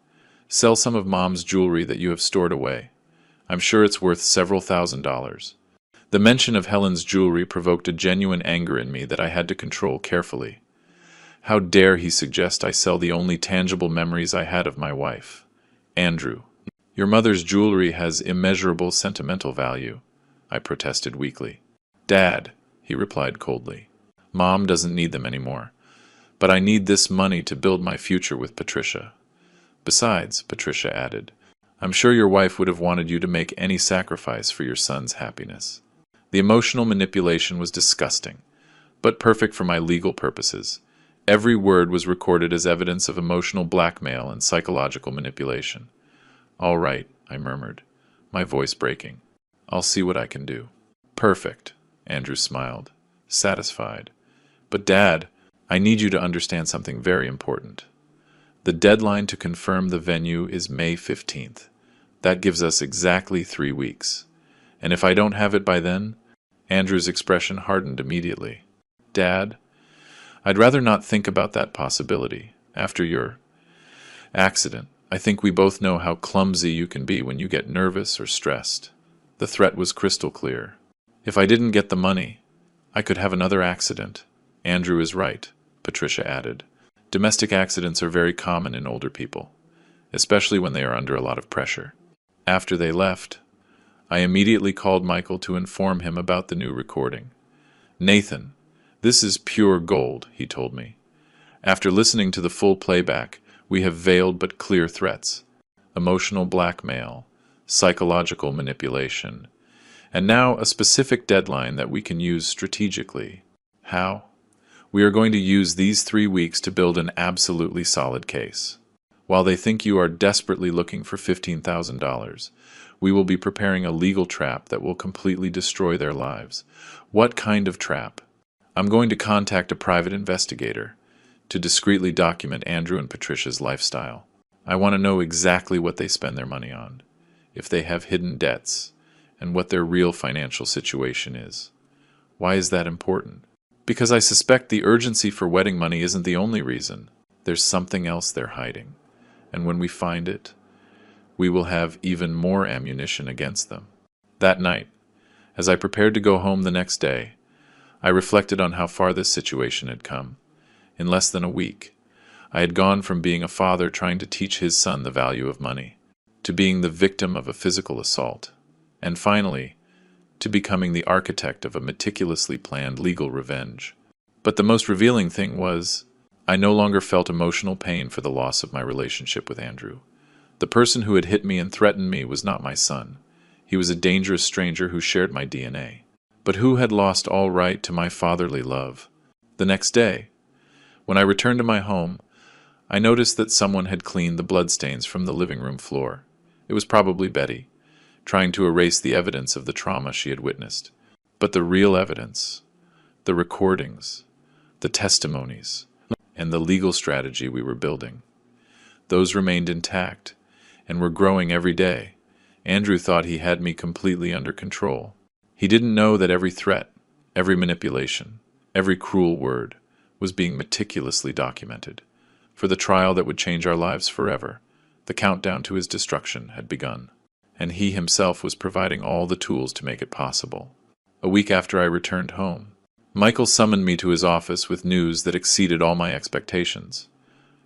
"sell some of Mom's jewelry that you have stored away. I'm sure it's worth several $1,000s. The mention of Helen's jewelry provoked a genuine anger in me that I had to control carefully. How dare he suggest I sell the only tangible memories I had of my wife? "Andrew, your mother's jewelry has immeasurable sentimental value," I protested weakly. "Dad," he replied coldly, "Mom doesn't need them anymore. But I need this money to build my future with Patricia. Besides," Patricia added, "I'm sure your wife would have wanted you to make any sacrifice for your son's happiness." The emotional manipulation was disgusting, but perfect for my legal purposes. Every word was recorded as evidence of emotional blackmail and psychological manipulation. "All right," I murmured, my voice breaking. "I'll see what I can do." "Perfect," Andrew smiled, satisfied. "But Dad, I need you to understand something very important. The deadline to confirm the venue is May 15th. That gives us exactly 3 weeks. And if I don't have it by then..." Andrew's expression hardened immediately. "Dad, I'd rather not think about that possibility. After your accident, I think we both know how clumsy you can be when you get nervous or stressed." The threat was crystal clear. "If I didn't get the money, I could have another accident." "Andrew is right," Patricia added. "Domestic accidents are very common in older people, especially when they are under a lot of pressure." After they left, I immediately called Michael to inform him about the new recording. "Nathan, this is pure gold," he told me. "After listening to the full playback, we have veiled but clear threats: emotional blackmail, psychological manipulation, and now a specific deadline that we can use strategically." "How?" "We are going to use these 3 weeks to build an absolutely solid case. While they think you are desperately looking for $15,000, we will be preparing a legal trap that will completely destroy their lives." "What kind of trap?" "I'm going to contact a private investigator to discreetly document Andrew and Patricia's lifestyle. I want to know exactly what they spend their money on, if they have hidden debts, and what their real financial situation is." "Why is that important?" "Because I suspect the urgency for wedding money isn't the only reason. There's something else they're hiding, and when we find it, we will have even more ammunition against them." That night, as I prepared to go home the next day, I reflected on how far this situation had come. In less than a week, I had gone from being a father trying to teach his son the value of money, to being the victim of a physical assault, and finally, to becoming the architect of a meticulously planned legal revenge. But the most revealing thing was, I no longer felt emotional pain for the loss of my relationship with Andrew. The person who had hit me and threatened me was not my son. He was a dangerous stranger who shared my DNA, but who had lost all right to my fatherly love. The next day, when I returned to my home, I noticed that someone had cleaned the bloodstains from the living room floor. It was probably Betty, trying to erase the evidence of the trauma she had witnessed. But the real evidence, the recordings, the testimonies, and the legal strategy we were building, those remained intact and were growing every day. Andrew thought he had me completely under control. He didn't know that every threat, every manipulation, every cruel word was being meticulously documented. For the trial that would change our lives forever, the countdown to his destruction had begun, and he himself was providing all the tools to make it possible. A week after I returned home, Michael summoned me to his office with news that exceeded all my expectations.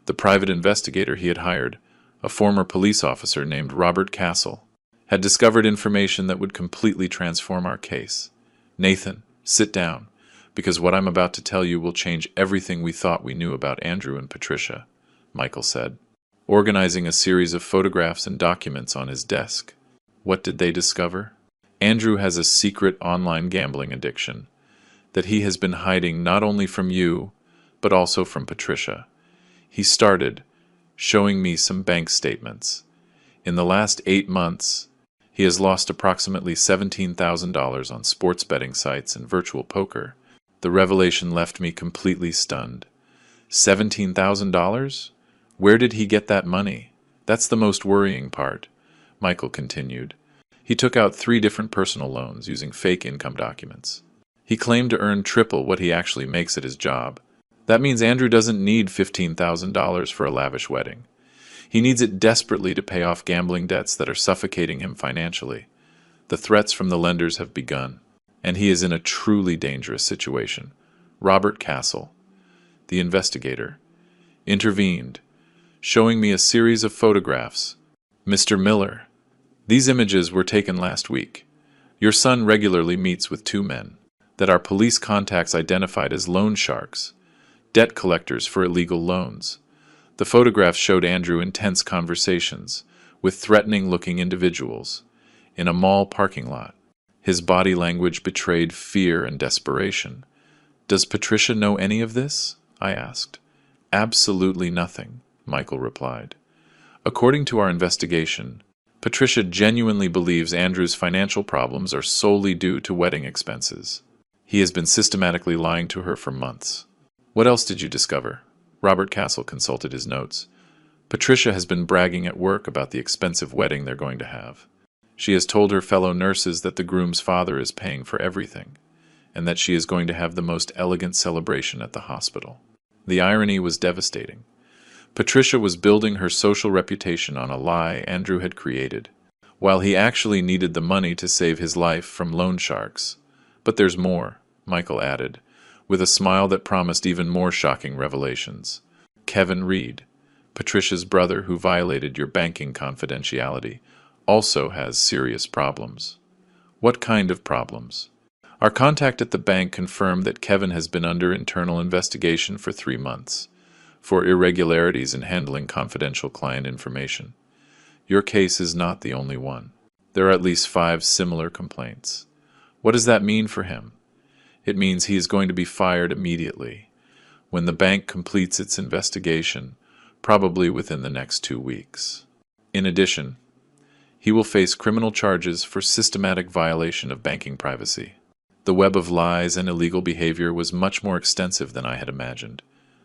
The private investigator he had hired, a former police officer named Robert Castle, had discovered information that would completely transform our case. "Nathan, sit down, because what I'm about to tell you will change everything we thought we knew about Andrew and Patricia," Michael said, organizing a series of photographs and documents on his desk. What did they discover? Andrew has a secret online gambling addiction that he has been hiding not only from you, but also from Patricia. He started showing me some bank statements. In the last 8 months, he has lost approximately $17,000 on sports betting sites and virtual poker. The revelation left me completely stunned. $17,000? Where did he get that money? That's the most worrying part, Michael continued. He took out 3 different personal loans using fake income documents. He claimed to earn triple what he actually makes at his job. That means Andrew doesn't need $15,000 for a lavish wedding. He needs it desperately to pay off gambling debts that are suffocating him financially. The threats from the lenders have begun, and he is in a truly dangerous situation. Robert Castle, the investigator, intervened, showing me a series of photographs. "Mr. Miller, these images were taken last week. Your son regularly meets with 2 men that our police contacts identified as loan sharks, debt collectors for illegal loans. The photographs showed Andrew intense conversations with threatening-looking individuals in a mall parking lot. His body language betrayed fear and desperation. Does Patricia know any of this?" I asked. Absolutely nothing, Michael replied. According to our investigation, Patricia genuinely believes Andrew's financial problems are solely due to wedding expenses. He has been systematically lying to her for months. What else did you discover? Robert Castle consulted his notes. Patricia has been bragging at work about the expensive wedding they're going to have. She has told her fellow nurses that the groom's father is paying for everything, and that she is going to have the most elegant celebration at the hospital. The irony was devastating. Patricia was building her social reputation on a lie Andrew had created, while he actually needed the money to save his life from loan sharks. But there's more, Michael added, with a smile that promised even more shocking revelations. Kevin Reed, Patricia's brother who violated your banking confidentiality, also has serious problems. What kind of problems? Our contact at the bank confirmed that Kevin has been under internal investigation for 3 months for irregularities in handling confidential client information. Your case is not the only one. There are at least 5 similar complaints. What does that mean for him? It means he is going to be fired immediately, when the bank completes its investigation, probably within the next 2 weeks. In addition, he will face criminal charges for systematic violation of banking privacy. The web of lies and illegal behavior was much more extensive than I had imagined.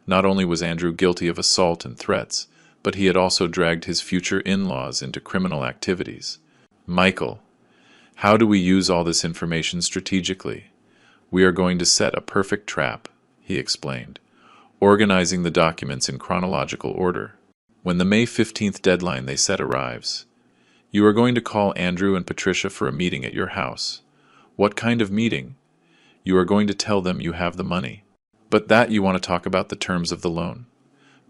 Not only was Andrew guilty of assault and threats, but he had also dragged his future in-laws into criminal activities. Michael, how do we use all this information strategically? We are going to set a perfect trap, he explained, organizing the documents in chronological order. When the May 15th deadline they set arrives, you are going to call Andrew and Patricia for a meeting at your house. What kind of meeting? You are going to tell them you have the money, but that you want to talk about the terms of the loan.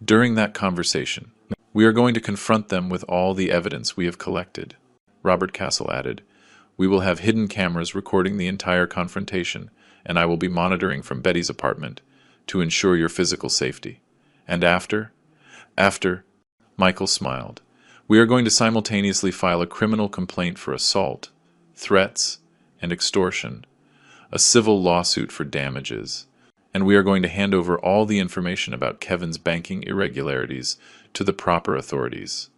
During that conversation, we are going to confront them with all the evidence we have collected. Robert Castle added, we will have hidden cameras recording the entire confrontation, and I will be monitoring from Betty's apartment to ensure your physical safety. And after, Michael smiled, we are going to simultaneously file a criminal complaint for assault, threats, and extortion, a civil lawsuit for damages, and we are going to hand over all the information about Kevin's banking irregularities to the proper authorities.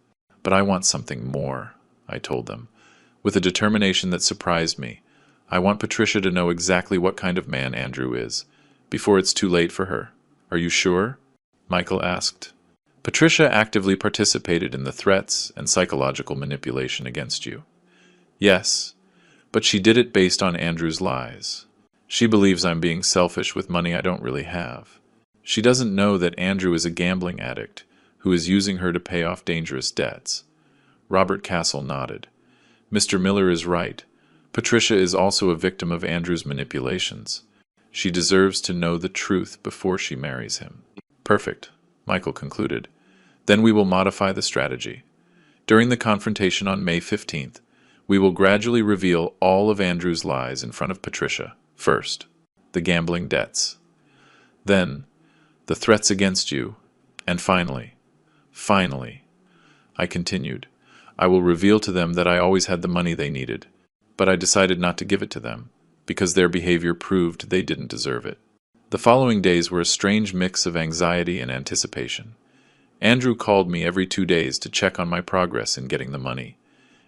But I want something more, I told them, with a determination that surprised me. I want Patricia to know exactly what kind of man Andrew is, before it's too late for her. Are you sure? Michael asked. Patricia actively participated in the threats and psychological manipulation against you. Yes, but she did it based on Andrew's lies. She believes I'm being selfish with money I don't really have. She doesn't know that Andrew is a gambling addict who is using her to pay off dangerous debts. Robert Castle nodded. Mr. Miller is right. Patricia is also a victim of Andrew's manipulations. She deserves to know the truth before she marries him. Perfect, Michael concluded. Then we will modify the strategy. During the confrontation on May 15th, we will gradually reveal all of Andrew's lies in front of Patricia. First, the gambling debts. Then, the threats against you. And finally, I continued, I will reveal to them that I always had the money they needed, but I decided not to give it to them, because their behavior proved they didn't deserve it. The following days were a strange mix of anxiety and anticipation. Andrew called me every 2 days to check on my progress in getting the money,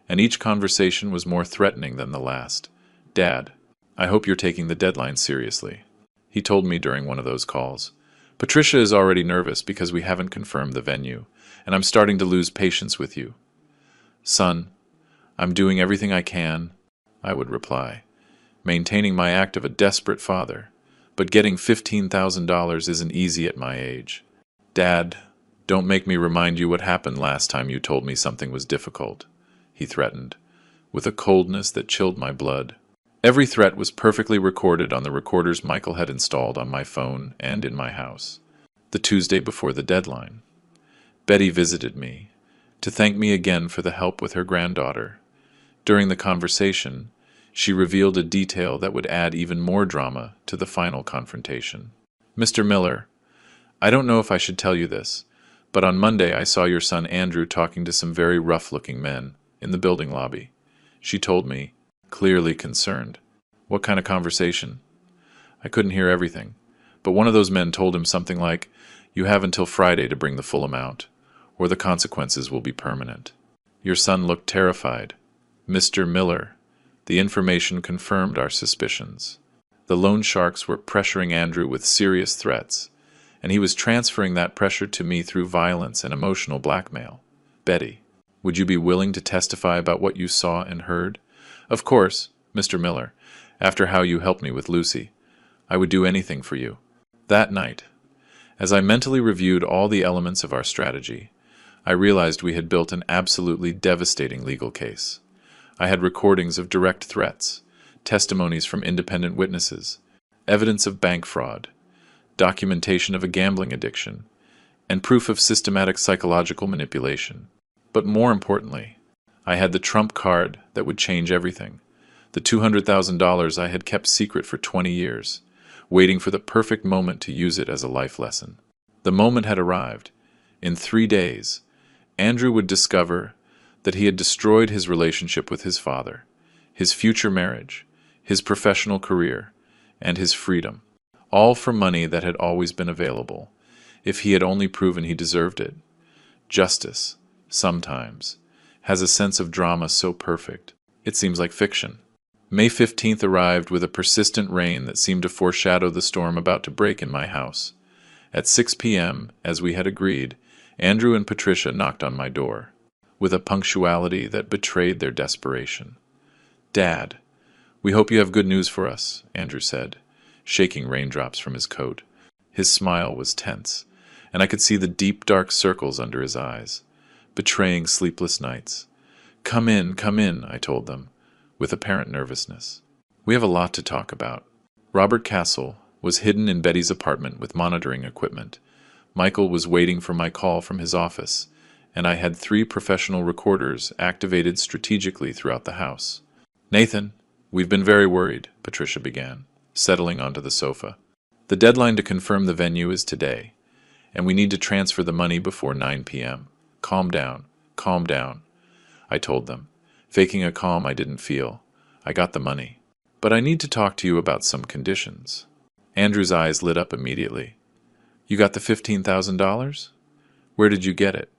and each conversation was more threatening than the last. Dad, I hope you're taking the deadline seriously, he told me during one of those calls. Patricia is already nervous because we haven't confirmed the venue, and I'm starting to lose patience with you. Son, I'm doing everything I can, I would reply, maintaining my act of a desperate father, but getting $15,000 isn't easy at my age. Dad, don't make me remind you what happened last time you told me something was difficult, he threatened, with a coldness that chilled my blood. Every threat was perfectly recorded on the recorders Michael had installed on my phone and in my house. The Tuesday before the deadline, Betty visited me to thank me again for the help with her granddaughter. During the conversation, she revealed a detail that would add even more drama to the final confrontation. Mr. Miller, I don't know if I should tell you this, but on Monday I saw your son Andrew talking to some very rough-looking men in the building lobby. She told me, clearly concerned. What kind of conversation? I couldn't hear everything, but one of those men told him something like, You have until Friday to bring the full amount, or the consequences will be permanent. Your son looked terrified. Mr. Miller, the information confirmed our suspicions. The loan sharks were pressuring Andrew with serious threats, and he was transferring that pressure to me through violence and emotional blackmail. Betty, would you be willing to testify about what you saw and heard? Of course, Mr. Miller, after how you helped me with Lucy. I would do anything for you. That night, as I mentally reviewed all the elements of our strategy, I realized we had built an absolutely devastating legal case. I had recordings of direct threats, testimonies from independent witnesses, evidence of bank fraud, documentation of a gambling addiction, and proof of systematic psychological manipulation. But more importantly, I had the trump card that would change everything. The $200,000 I had kept secret for 20 years, waiting for the perfect moment to use it as a life lesson. The moment had arrived. In 3 days, Andrew would discover that he had destroyed his relationship with his father, his future marriage, his professional career, and his freedom, all for money that had always been available, if he had only proven he deserved it. Justice, sometimes, has a sense of drama so perfect, it seems like fiction. May 15th arrived with a persistent rain that seemed to foreshadow the storm about to break in my house. At 6 p.m., as we had agreed, Andrew and Patricia knocked on my door, with a punctuality that betrayed their desperation. "Dad, we hope you have good news for us," Andrew said, shaking raindrops from his coat. His smile was tense, and I could see the deep dark circles under his eyes, betraying sleepless nights. Come in, I told them, with apparent nervousness. "We have a lot to talk about." Robert Castle was hidden in Betty's apartment with monitoring equipment. Michael was waiting for my call from his office, and I had 3 professional recorders activated strategically throughout the house. "Nathan, we've been very worried," Patricia began, settling onto the sofa. "The deadline to confirm the venue is today, and we need to transfer the money before 9 p.m. Calm down, I told them, faking a calm I didn't feel. "I got the money. But I need to talk to you about some conditions." Andrew's eyes lit up immediately. "You got the $15,000? Where did you get it?"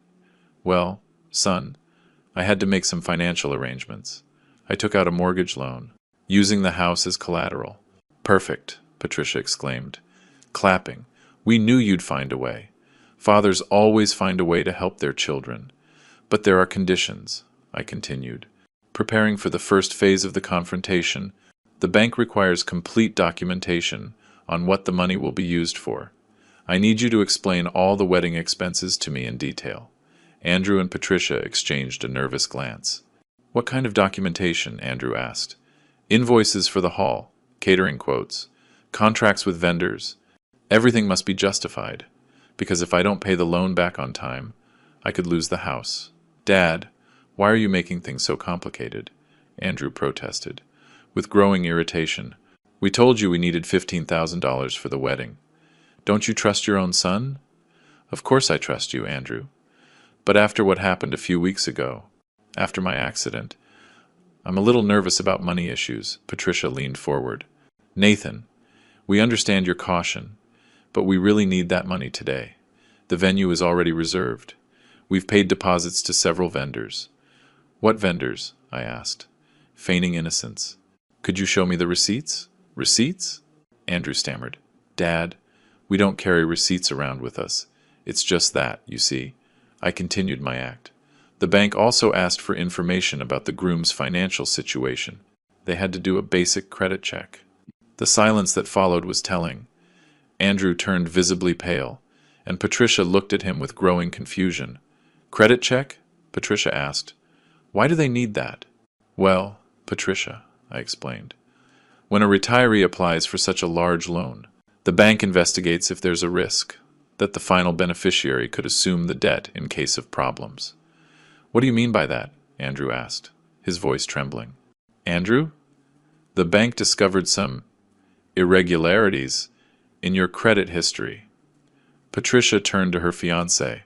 "Well, son, I had to make some financial arrangements. I took out a mortgage loan, using the house as collateral." "Perfect," Patricia exclaimed, clapping. "We knew you'd find a way. Fathers always find a way to help their children. But there are conditions," I continued. "Preparing for the first phase of the confrontation, the bank requires complete documentation on what the money will be used for. I need you to explain all the wedding expenses to me in detail." Andrew and Patricia exchanged a nervous glance. "What kind of documentation?" Andrew asked. "Invoices for the hall, catering quotes, contracts with vendors. Everything must be justified, because if I don't pay the loan back on time, I could lose the house." "Dad, why are you making things so complicated?" Andrew protested, with growing irritation. "We told you we needed $15,000 for the wedding. Don't you trust your own son?" "Of course I trust you, Andrew. But after what happened a few weeks ago, after my accident, I'm a little nervous about money issues." Patricia leaned forward. "Nathan, we understand your caution, but we really need that money today. The venue is already reserved. We've paid deposits to several vendors." "What vendors?" I asked, feigning innocence. "Could you show me the receipts?" "Receipts?" Andrew stammered. "Dad, we don't carry receipts around with us. It's just that, you see." I continued my act. The bank also asked for information about the groom's financial situation. They had to do a basic credit check. The silence that followed was telling. Andrew turned visibly pale, and Patricia looked at him with growing confusion. "Credit check?" Patricia asked. "Why do they need that?" "Well, Patricia," I explained, "when a retiree applies for such a large loan, the bank investigates if there's a risk that the final beneficiary could assume the debt in case of problems." "What do you mean by that?" Andrew asked, his voice trembling. "Andrew, the bank discovered some irregularities in your credit history." Patricia turned to her fiancé.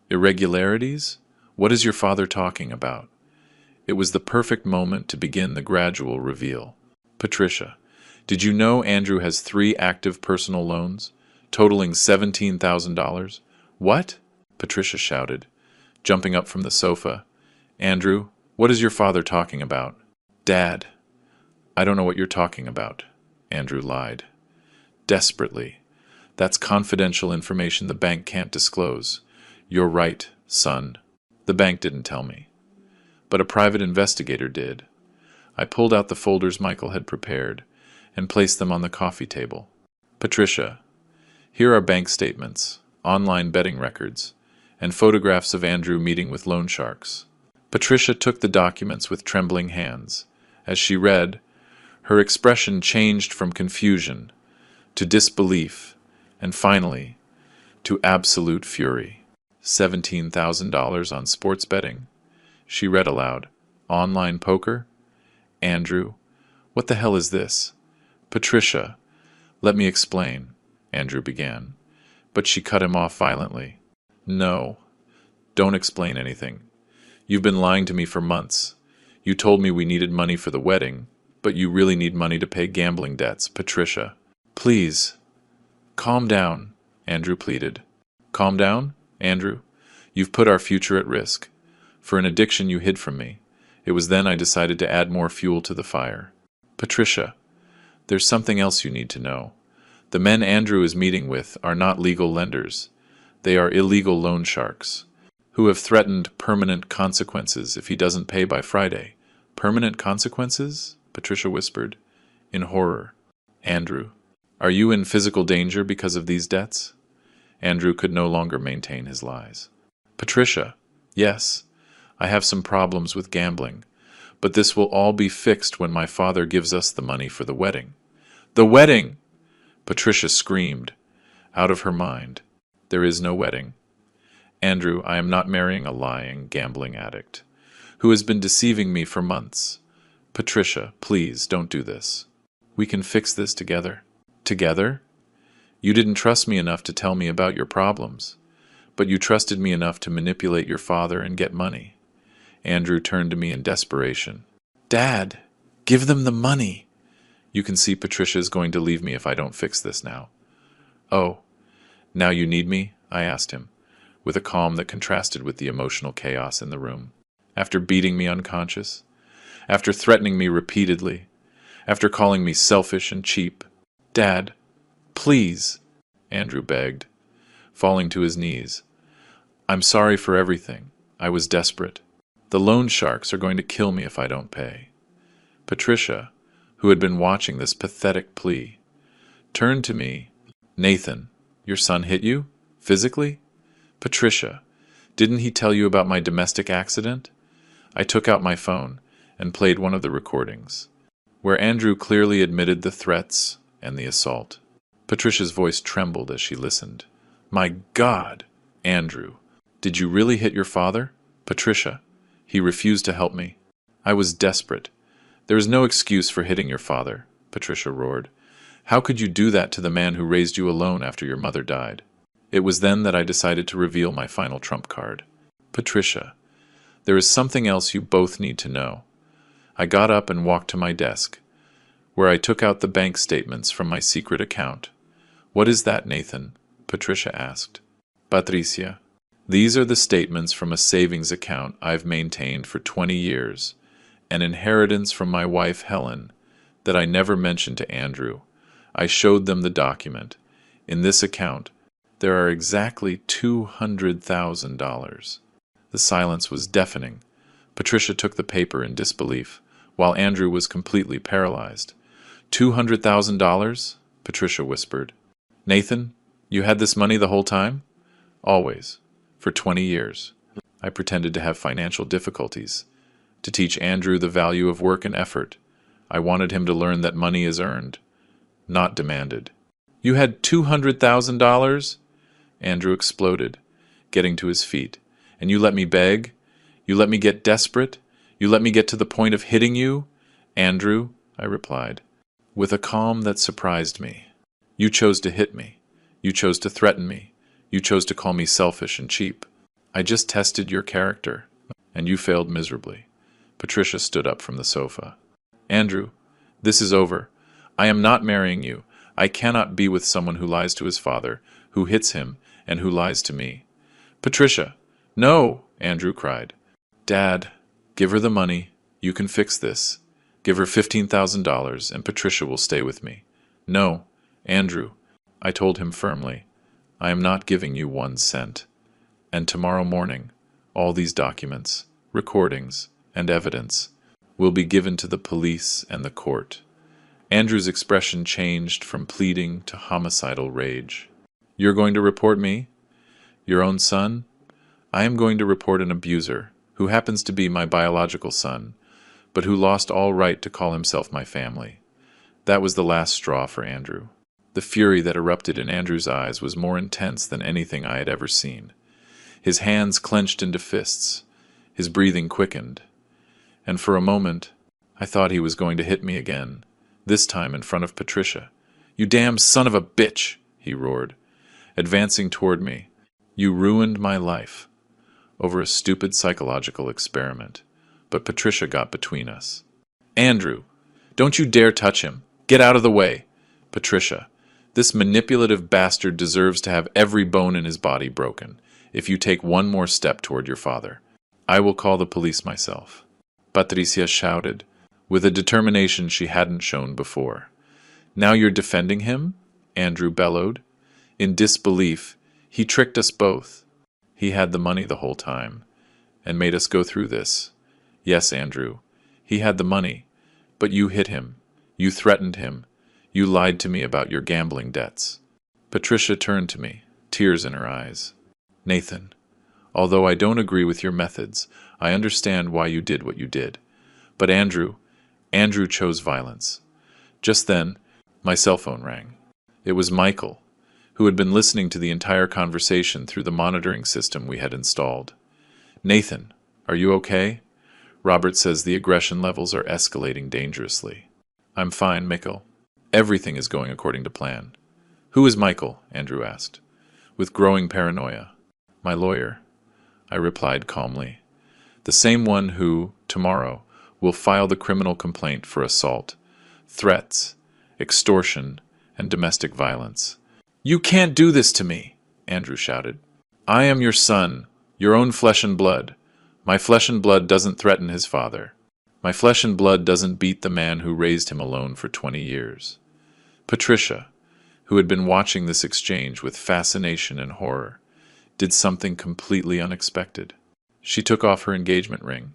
"Irregularities? What is your father talking about?" It was the perfect moment to begin the gradual reveal. "Patricia, did you know Andrew has 3 active personal loans? totaling $17,000. What? Patricia shouted, jumping up from the sofa. Andrew, what is your father talking about? Dad, I don't know what you're talking about, Andrew lied. Desperately. That's confidential information the bank can't disclose. You're right, son. The bank didn't tell me. But a private investigator did. I pulled out the folders Michael had prepared and placed them on the coffee table. Patricia, here are bank statements, online betting records, and photographs of Andrew meeting with loan sharks. Patricia took the documents with trembling hands. As she read, her expression changed from confusion to disbelief and finally to absolute fury. $17,000 on sports betting. She read aloud, online poker? Andrew, what the hell is this? Patricia, let me explain, Andrew began, but she cut him off violently. No, don't explain anything. You've been lying to me for months. You told me we needed money for the wedding, but you really need money to pay gambling debts, Patricia. Please, calm down, Andrew pleaded. Calm down, Andrew? You've put our future at risk. For an addiction you hid from me. It was then I decided to add more fuel to the fire. Patricia, there's something else you need to know. The men Andrew is meeting with are not legal lenders. They are illegal loan sharks, who have threatened permanent consequences if he doesn't pay by Friday. Permanent consequences? Patricia whispered, in horror. Andrew, are you in physical danger because of these debts? Andrew could no longer maintain his lies. Patricia, yes, I have some problems with gambling, but this will all be fixed when my father gives us the money for the wedding. The wedding! Patricia screamed, out of her mind. There is no wedding. Andrew, I am not marrying a lying, gambling addict, who has been deceiving me for months. Patricia, please, don't do this. We can fix this together. Together? You didn't trust me enough to tell me about your problems, but you trusted me enough to manipulate your father and get money. Andrew turned to me in desperation. Dad, give them the money. You can see Patricia is going to leave me if I don't fix this now. Oh, now you need me? I asked him, with a calm that contrasted with the emotional chaos in the room. After beating me unconscious, after threatening me repeatedly, after calling me selfish and cheap. Dad, please, Andrew begged, falling to his knees. I'm sorry for everything. I was desperate. The loan sharks are going to kill me if I don't pay. Patricia, who had been watching this pathetic plea, turned to me. Nathan, your son hit you? Physically? Patricia, didn't he tell you about my domestic accident? I took out my phone and played one of the recordings, where Andrew clearly admitted the threats and the assault. Patricia's voice trembled as she listened. My God, Andrew, did you really hit your father? Patricia, he refused to help me. I was desperate. There is no excuse for hitting your father, Patricia roared. How could you do that to the man who raised you alone after your mother died? It was then that I decided to reveal my final trump card. Patricia, there is something else you both need to know. I got up and walked to my desk, where I took out the bank statements from my secret account. What is that, Nathan? Patricia asked. Patricia, these are the statements from a savings account I've maintained for 20 years, an inheritance from my wife Helen that I never mentioned to Andrew. I showed them the document. In this account, there are exactly $200,000. The silence was deafening. Patricia took the paper in disbelief, while Andrew was completely paralyzed. $200,000? Patricia whispered. Nathan, you had this money the whole time? Always. For 20 years. I pretended to have financial difficulties, to teach Andrew the value of work and effort. I wanted him to learn that money is earned, not demanded. You had $200,000? Andrew exploded, getting to his feet. And you let me beg? You let me get desperate? You let me get to the point of hitting you? Andrew, I replied, with a calm that surprised me. You chose to hit me. You chose to threaten me. You chose to call me selfish and cheap. I just tested your character, and you failed miserably. Patricia stood up from the sofa. Andrew, this is over. I am not marrying you. I cannot be with someone who lies to his father, who hits him, and who lies to me. Patricia! No! Andrew cried. Dad, give her the money. You can fix this. Give her $15,000 and Patricia will stay with me. No, Andrew, I told him firmly. I am not giving you 1 cent. And tomorrow morning, all these documents, recordings, and evidence will be given to the police and the court. Andrew's expression changed from pleading to homicidal rage. You're going to report me? Your own son? I am going to report an abuser, who happens to be my biological son, but who lost all right to call himself my family. That was the last straw for Andrew. The fury that erupted in Andrew's eyes was more intense than anything I had ever seen. His hands clenched into fists. His breathing quickened. And for a moment, I thought he was going to hit me again, this time in front of Patricia. You damn son of a bitch, he roared, advancing toward me. You ruined my life over a stupid psychological experiment. But Patricia got between us. Andrew, don't you dare touch him. Get out of the way. Patricia, this manipulative bastard deserves to have every bone in his body broken if you take one more step toward your father. I will call the police myself. Patricia shouted, with a determination she hadn't shown before. Now you're defending him? Andrew bellowed. In disbelief, he tricked us both. He had the money the whole time, and made us go through this. Yes, Andrew, he had the money, but you hit him. You threatened him. You lied to me about your gambling debts. Patricia turned to me, tears in her eyes. Nathan, although I don't agree with your methods, I understand why you did what you did. But Andrew chose violence. Just then, my cell phone rang. It was Michael, who had been listening to the entire conversation through the monitoring system we had installed. Nathan, are you okay? Robert says the aggression levels are escalating dangerously. I'm fine, Mikkel. Everything is going according to plan. Who is Michael? Andrew asked, with growing paranoia. My lawyer, I replied calmly. The same one who, tomorrow, will file the criminal complaint for assault, threats, extortion, and domestic violence. You can't do this to me, Andrew shouted. I am your son, your own flesh and blood. My flesh and blood doesn't threaten his father. My flesh and blood doesn't beat the man who raised him alone for 20 years. Patricia, who had been watching this exchange with fascination and horror, did something completely unexpected. She took off her engagement ring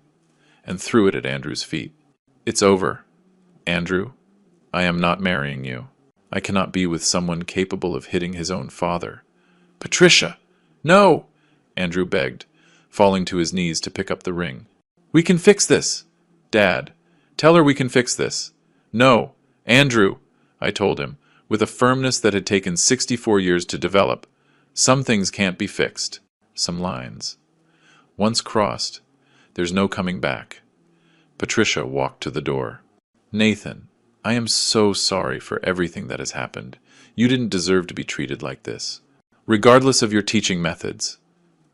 and threw it at Andrew's feet. It's over. Andrew, I am not marrying you. I cannot be with someone capable of hitting his own father. Patricia! No! Andrew begged, falling to his knees to pick up the ring. We can fix this! Dad, tell her we can fix this. No, Andrew, I told him, with a firmness that had taken 64 years to develop. Some things can't be fixed. Some lines. Once crossed, there's no coming back. Patricia walked to the door. Nathan, I am so sorry for everything that has happened. You didn't deserve to be treated like this. Regardless of your teaching methods.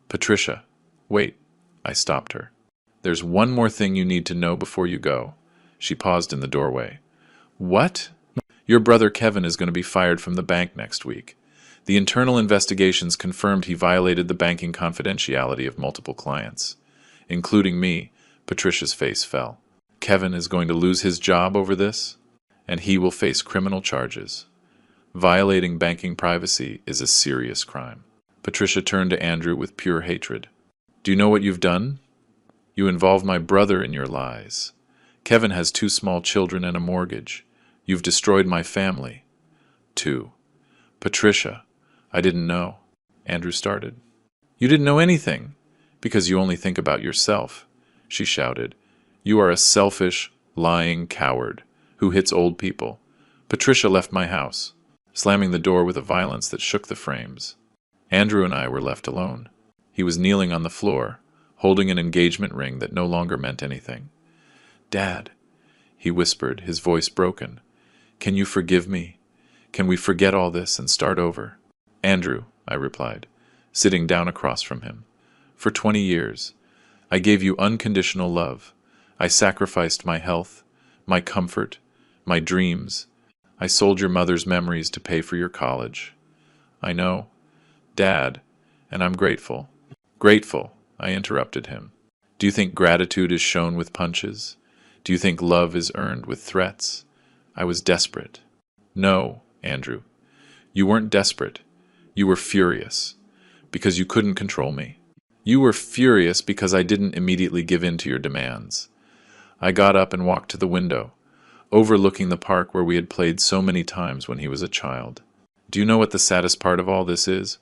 Patricia, wait. I stopped her. There's one more thing you need to know before you go. She paused in the doorway. What? Your brother Kevin is going to be fired from the bank next week. The internal investigations confirmed he violated the banking confidentiality of multiple clients, including me. Patricia's face fell. Kevin is going to lose his job over this, and he will face criminal charges. Violating banking privacy is a serious crime. Patricia turned to Andrew with pure hatred. Do you know what you've done? You involve my brother in your lies. Kevin has 2 small children and a mortgage. You've destroyed my family. 2. Patricia, I didn't know. Andrew started. You didn't know anything, because you only think about yourself, she shouted. You are a selfish, lying coward who hits old people. Patricia left my house, slamming the door with a violence that shook the frames. Andrew and I were left alone. He was kneeling on the floor, holding an engagement ring that no longer meant anything. Dad, he whispered, his voice broken. Can you forgive me? Can we forget all this and start over? Andrew, I replied, sitting down across from him. For 20 years, I gave you unconditional love. I sacrificed my health, my comfort, my dreams. I sold your mother's memories to pay for your college. I know, Dad, and I'm grateful. Grateful, I interrupted him. Do you think gratitude is shown with punches? Do you think love is earned with threats? I was desperate. No, Andrew, you weren't desperate. You were furious, because you couldn't control me. You were furious because I didn't immediately give in to your demands. I got up and walked to the window, overlooking the park where we had played so many times when he was a child. Do you know what the saddest part of all this is?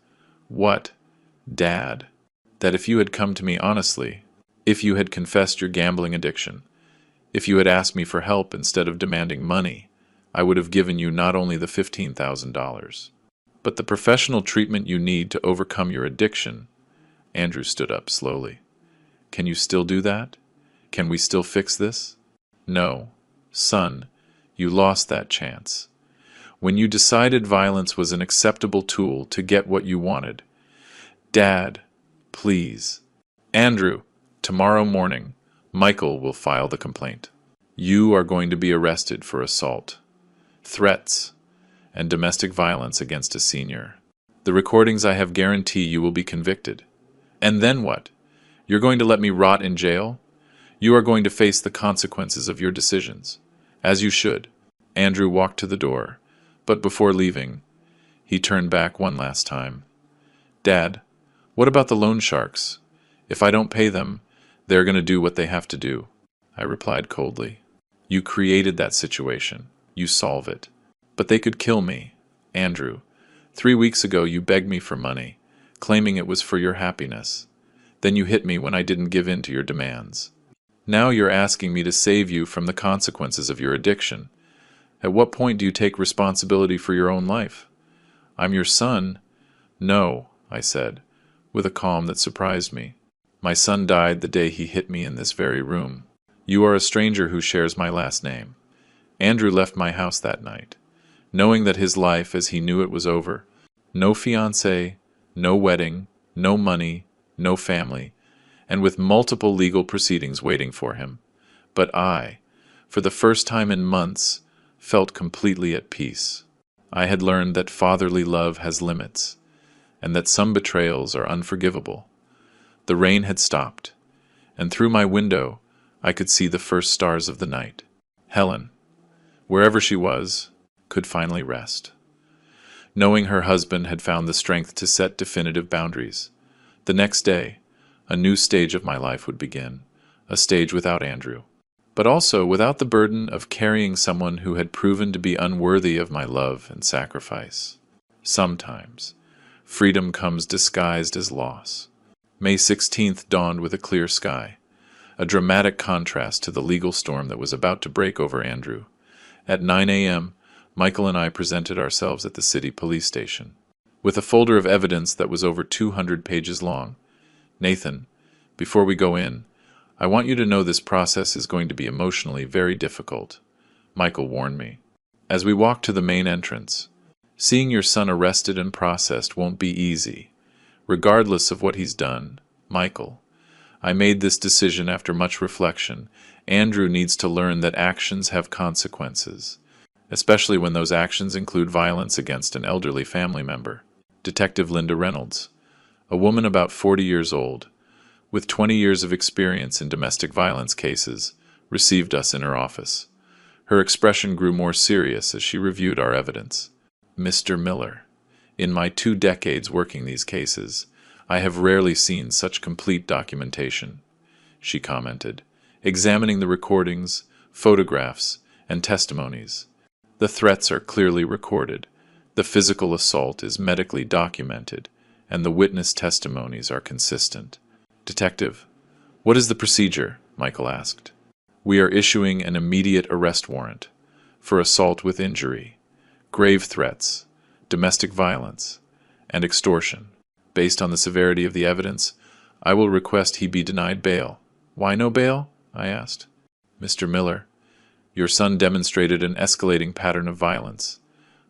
What, Dad? That if you had come to me honestly, if you had confessed your gambling addiction, if you had asked me for help instead of demanding money, I would have given you not only the $15,000, but the professional treatment you need to overcome your addiction. Andrew stood up slowly. Can you still do that? Can we still fix this? No. Son, you lost that chance. When you decided violence was an acceptable tool to get what you wanted. Dad, please. Andrew, tomorrow morning, Michael will file the complaint. You are going to be arrested for assault, threats, and domestic violence against a senior. The recordings I have guarantee you will be convicted. And then what? You're going to let me rot in jail? You are going to face the consequences of your decisions, as you should. Andrew walked to the door, but before leaving, he turned back one last time. Dad, what about the loan sharks? If I don't pay them, they're going to do what they have to do. I replied coldly. You created that situation. You solve it. But they could kill me. Andrew, 3 weeks ago you begged me for money, claiming it was for your happiness. Then you hit me when I didn't give in to your demands. Now you're asking me to save you from the consequences of your addiction. At what point do you take responsibility for your own life? I'm your son. No, I said, with a calm that surprised me. My son died the day he hit me in this very room. You are a stranger who shares my last name. Andrew left my house that night, knowing that his life as he knew it was over. No fiancé, no wedding, no money, no family, and with multiple legal proceedings waiting for him. But I, for the first time in months, felt completely at peace. I had learned that fatherly love has limits, and that some betrayals are unforgivable. The rain had stopped, and through my window I could see the first stars of the night. Helen, wherever she was, could finally rest, knowing her husband had found the strength to set definitive boundaries. The next day, a new stage of my life would begin, a stage without Andrew, but also without the burden of carrying someone who had proven to be unworthy of my love and sacrifice. Sometimes, freedom comes disguised as loss. May 16th dawned with a clear sky, a dramatic contrast to the legal storm that was about to break over Andrew. At 9 a.m., Michael and I presented ourselves at the city police station, with a folder of evidence that was over 200 pages long. Nathan, before we go in, I want you to know this process is going to be emotionally very difficult, Michael warned me. As we walked to the main entrance, seeing your son arrested and processed won't be easy. Regardless of what he's done, Michael, I made this decision after much reflection. Andrew needs to learn that actions have consequences, especially when those actions include violence against an elderly family member. Detective Linda Reynolds, a woman about 40 years old, with 20 years of experience in domestic violence cases, received us in her office. Her expression grew more serious as she reviewed our evidence. Mr. Miller, in my 2 decades working these cases, I have rarely seen such complete documentation, she commented, examining the recordings, photographs, and testimonies. The threats are clearly recorded, the physical assault is medically documented, and the witness testimonies are consistent. Detective, what is the procedure? Michael asked. We are issuing an immediate arrest warrant for assault with injury, grave threats, domestic violence, and extortion. Based on the severity of the evidence, I will request he be denied bail. Why no bail? I asked. Mr. Miller, your son demonstrated an escalating pattern of violence.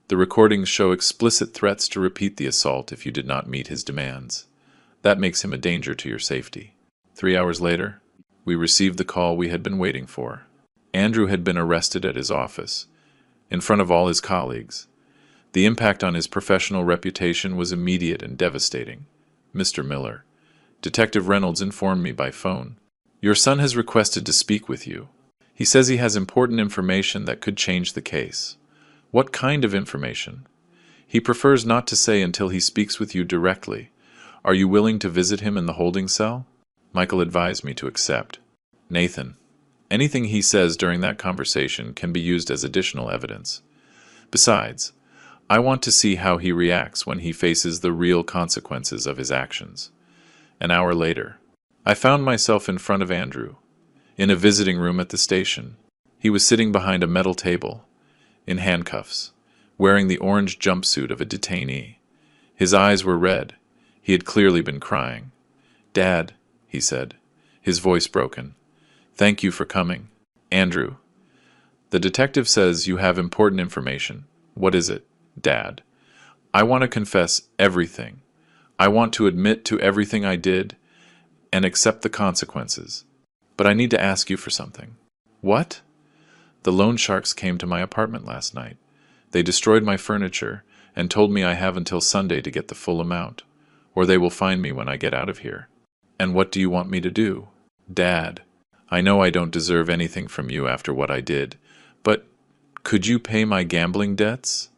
The recordings show explicit threats to repeat the assault if you did not meet his demands. That makes him a danger to your safety. 3 hours later, we received the call we had been waiting for. Andrew had been arrested at his office, in front of all his colleagues. The impact on his professional reputation was immediate and devastating. "Mr. Miller, Detective Reynolds informed me by phone. Your son has requested to speak with you. He says he has important information that could change the case." "What kind of information?" "He prefers not to say until he speaks with you directly. Are you willing to visit him in the holding cell?" Michael advised me to accept. "Nathan, anything he says during that conversation can be used as additional evidence. Besides, I want to see how he reacts when he faces the real consequences of his actions." An hour later, I found myself in front of Andrew, in a visiting room at the station. He was sitting behind a metal table, in handcuffs, wearing the orange jumpsuit of a detainee. His eyes were red. He had clearly been crying. "Dad," he said, his voice broken, "thank you for coming." "Andrew, the detective says you have important information." "What is it, Dad?" "I want to confess everything. I want to admit to everything I did and accept the consequences. But I need to ask you for something." "What?" "The loan sharks came to my apartment last night. They destroyed my furniture and told me I have until Sunday to get the full amount, or they will find me when I get out of here." "And what do you want me to do?" "Dad, I know I don't deserve anything from you after what I did, but could you pay my gambling debts?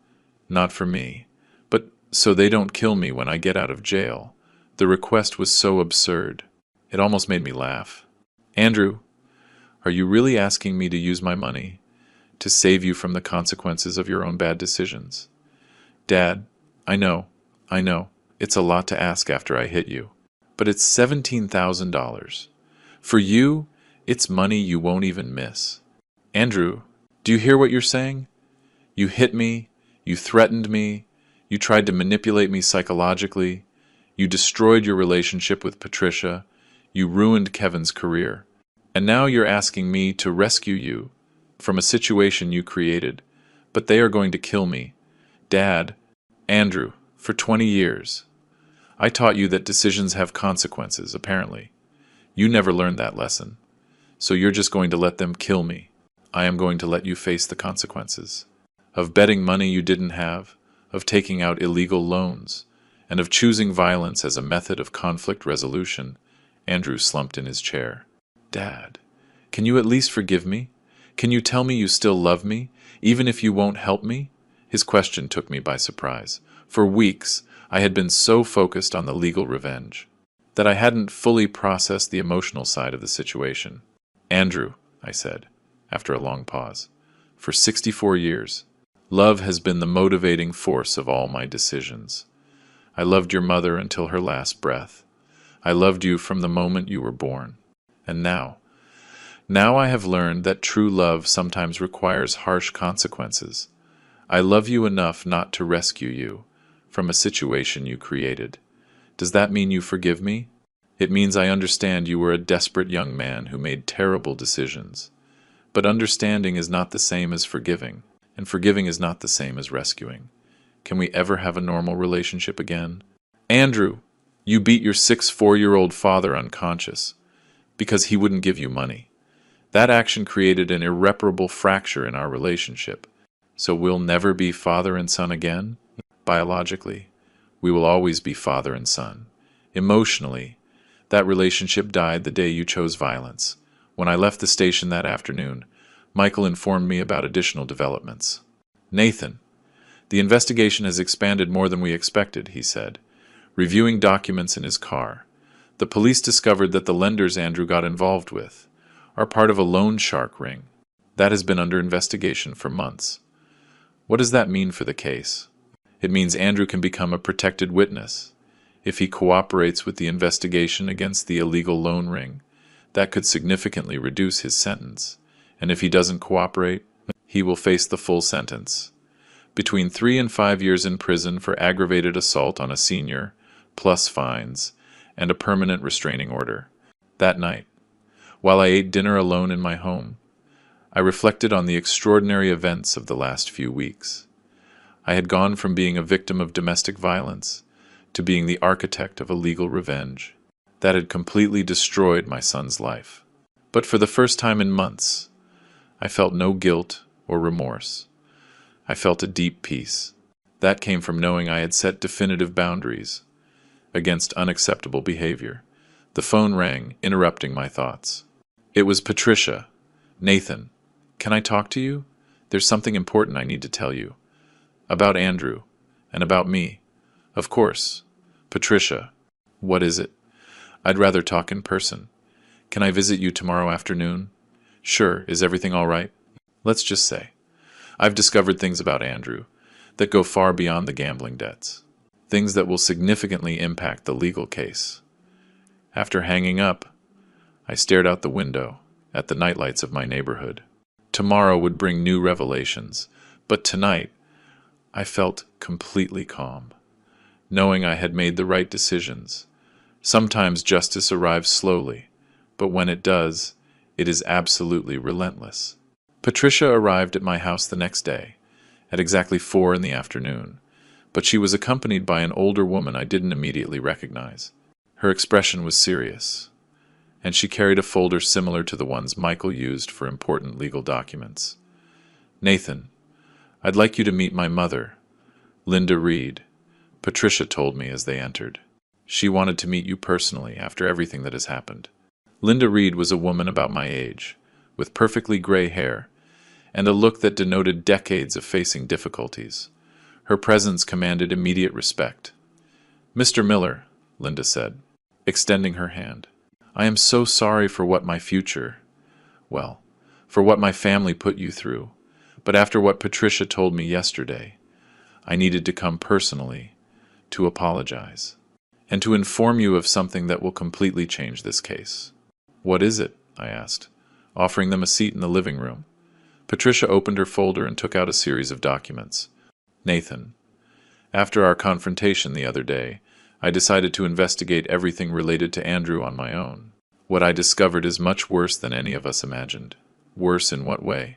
Not for me, but so they don't kill me when I get out of jail." The request was so absurd. It almost made me laugh. "Andrew, are you really asking me to use my money to save you from the consequences of your own bad decisions?" "Dad, I know, it's a lot to ask after I hit you. But it's $17,000. For you, it's money you won't even miss." "Andrew, do you hear what you're saying? You hit me, you threatened me, you tried to manipulate me psychologically, you destroyed your relationship with Patricia, you ruined Kevin's career. And now you're asking me to rescue you from a situation you created, but they are going to kill me. Dad, Andrew, for 20 years, I taught you that decisions have consequences, apparently. You never learned that lesson. So you're just going to let them kill me. I am going to let you face the consequences. Of betting money you didn't have, of taking out illegal loans, and of choosing violence as a method of conflict resolution." Andrew slumped in his chair. "Dad, can you at least forgive me? Can you tell me you still love me, even if you won't help me?" His question took me by surprise. For weeks, I had been so focused on the legal revenge that I hadn't fully processed the emotional side of the situation. "Andrew," I said, after a long pause, "for 64 years, love has been the motivating force of all my decisions. I loved your mother until her last breath. I loved you from the moment you were born. And now I have learned that true love sometimes requires harsh consequences. I love you enough not to rescue you from a situation you created. Does that mean you forgive me? It means I understand you were a desperate young man who made terrible decisions. But understanding is not the same as forgiving, and forgiving is not the same as rescuing. Can we ever have a normal relationship again?" "Andrew, you beat your 64-year-old father unconscious because he wouldn't give you money. That action created an irreparable fracture in our relationship. So we'll never be father and son again? Biologically, we will always be father and son. Emotionally, that relationship died the day you chose violence. When I left the station that afternoon, Michael informed me about additional developments. "Nathan, the investigation has expanded more than we expected," he said, reviewing documents in his car. "The police discovered that the lenders Andrew got involved with are part of a loan shark ring. That has been under investigation for months." "What does that mean for the case?" "It means Andrew can become a protected witness. If he cooperates with the investigation against the illegal loan ring, that could significantly reduce his sentence. And if he doesn't cooperate, he will face the full sentence. Between 3 and 5 years in prison for aggravated assault on a senior, plus fines, and a permanent restraining order." That night, while I ate dinner alone in my home, I reflected on the extraordinary events of the last few weeks. I had gone from being a victim of domestic violence to being the architect of a legal revenge that had completely destroyed my son's life. But for the first time in months, I felt no guilt or remorse. I felt a deep peace. That came from knowing I had set definitive boundaries against unacceptable behavior. The phone rang, interrupting my thoughts. It was Patricia. Nathan, can I talk to you? There's something important I need to tell you. About Andrew. And about me. Of course. Patricia. What is it? I'd rather talk in person. Can I visit you tomorrow afternoon? Sure. Is everything all right? Let's just say I've discovered things about Andrew that go far beyond the gambling debts. Things that will significantly impact the legal case. After hanging up, I stared out the window at the nightlights of my neighborhood. Tomorrow would bring new revelations, but tonight I felt completely calm, knowing I had made the right decisions. Sometimes justice arrives slowly, but when it does, it is absolutely relentless. Patricia arrived at my house the next day, at exactly 4 in the afternoon, but she was accompanied by an older woman I didn't immediately recognize. Her expression was serious, and she carried a folder similar to the ones Michael used for important legal documents. Nathan, I'd like you to meet my mother, Linda Reed, Patricia told me as they entered. She wanted to meet you personally after everything that has happened. Linda Reed was a woman about my age, with perfectly gray hair, and a look that denoted decades of facing difficulties. Her presence commanded immediate respect. Mr. Miller, Linda said, extending her hand. I am so sorry for what my for what my family put you through, but after what Patricia told me yesterday, I needed to come personally to apologize and to inform you of something that will completely change this case. What is it? I asked, offering them a seat in the living room. Patricia opened her folder and took out a series of documents. Nathan, after our confrontation the other day, I decided to investigate everything related to Andrew on my own. What I discovered is much worse than any of us imagined. Worse in what way?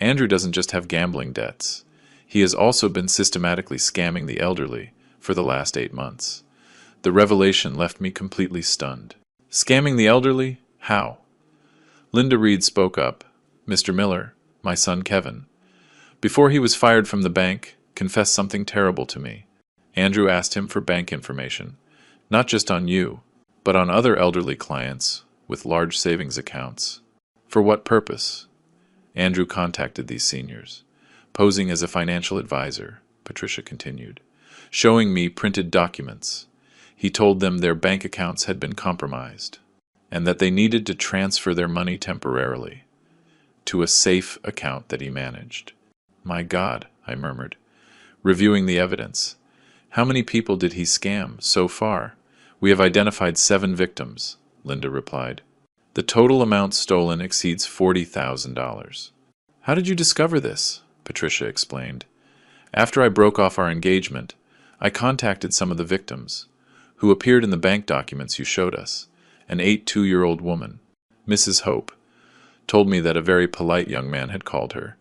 Andrew doesn't just have gambling debts. He has also been systematically scamming the elderly for the last 8 months. The revelation left me completely stunned. Scamming the elderly? How? Linda Reed spoke up. Mr. Miller, my son Kevin, before he was fired from the bank, confessed something terrible to me. Andrew asked him for bank information, not just on you, but on other elderly clients with large savings accounts. For what purpose? Andrew contacted these seniors, posing as a financial advisor, Patricia continued, showing me printed documents. He told them their bank accounts had been compromised, and that they needed to transfer their money temporarily to a safe account that he managed. My God, I murmured, reviewing the evidence. How many people did he scam so far? We have identified 7 victims, Linda replied. The total amount stolen exceeds $40,000. How did you discover this? Patricia explained. After I broke off our engagement, I contacted some of the victims, who appeared in the bank documents you showed us. An 82-year-old woman, Mrs. Hope, told me that a very polite young man had called her,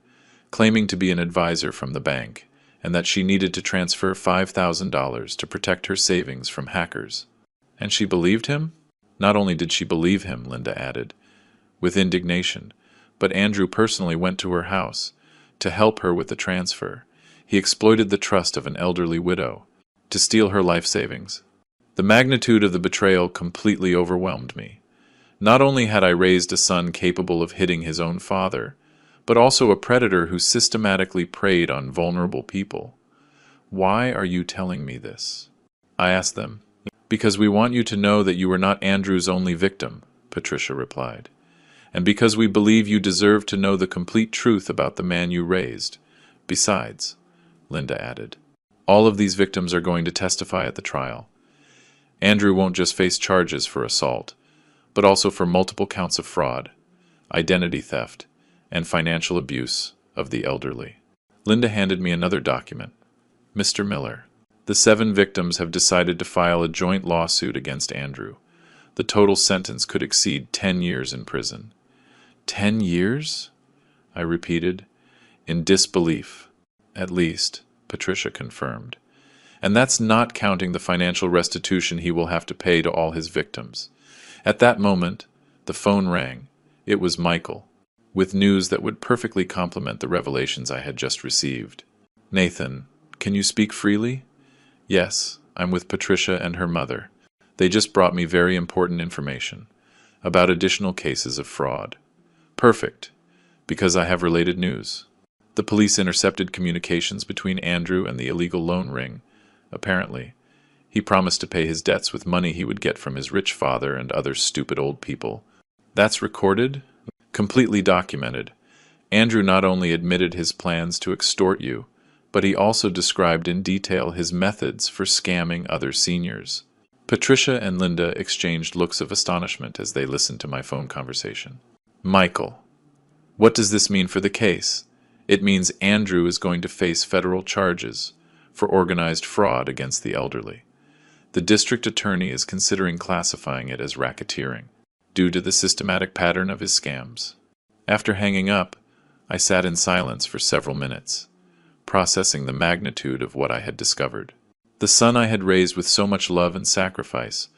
claiming to be an advisor from the bank, and that she needed to transfer $5,000 to protect her savings from hackers. And she believed him? Not only did she believe him, Linda added, with indignation, but Andrew personally went to her house to help her with the transfer. He exploited the trust of an elderly widow to steal her life savings. The magnitude of the betrayal completely overwhelmed me. Not only had I raised a son capable of hitting his own father, but also a predator who systematically preyed on vulnerable people. Why are you telling me this? I asked them. Because we want you to know that you were not Andrew's only victim, Patricia replied. And because we believe you deserve to know the complete truth about the man you raised. Besides, Linda added, all of these victims are going to testify at the trial. Andrew won't just face charges for assault, but also for multiple counts of fraud, identity theft, and financial abuse of the elderly. Linda handed me another document. Mr. Miller, the 7 victims have decided to file a joint lawsuit against Andrew. The total sentence could exceed 10 years in prison. 10 years? I repeated, in disbelief. At least, Patricia confirmed. And that's not counting the financial restitution he will have to pay to all his victims. At that moment, the phone rang. It was Michael, with news that would perfectly complement the revelations I had just received. Nathan, can you speak freely? Yes, I'm with Patricia and her mother. They just brought me very important information about additional cases of fraud. Perfect, because I have related news. The police intercepted communications between Andrew and the illegal loan ring. Apparently, he promised to pay his debts with money he would get from his rich father and other stupid old people. That's recorded? Completely documented. Andrew not only admitted his plans to extort you, but he also described in detail his methods for scamming other seniors. Patricia and Linda exchanged looks of astonishment as they listened to my phone conversation. Michael, what does this mean for the case? It means Andrew is going to face federal charges for organized fraud against the elderly. The district attorney is considering classifying it as racketeering, due to the systematic pattern of his scams. After hanging up, I sat in silence for several minutes, processing the magnitude of what I had discovered. The son I had raised with so much love and sacrifice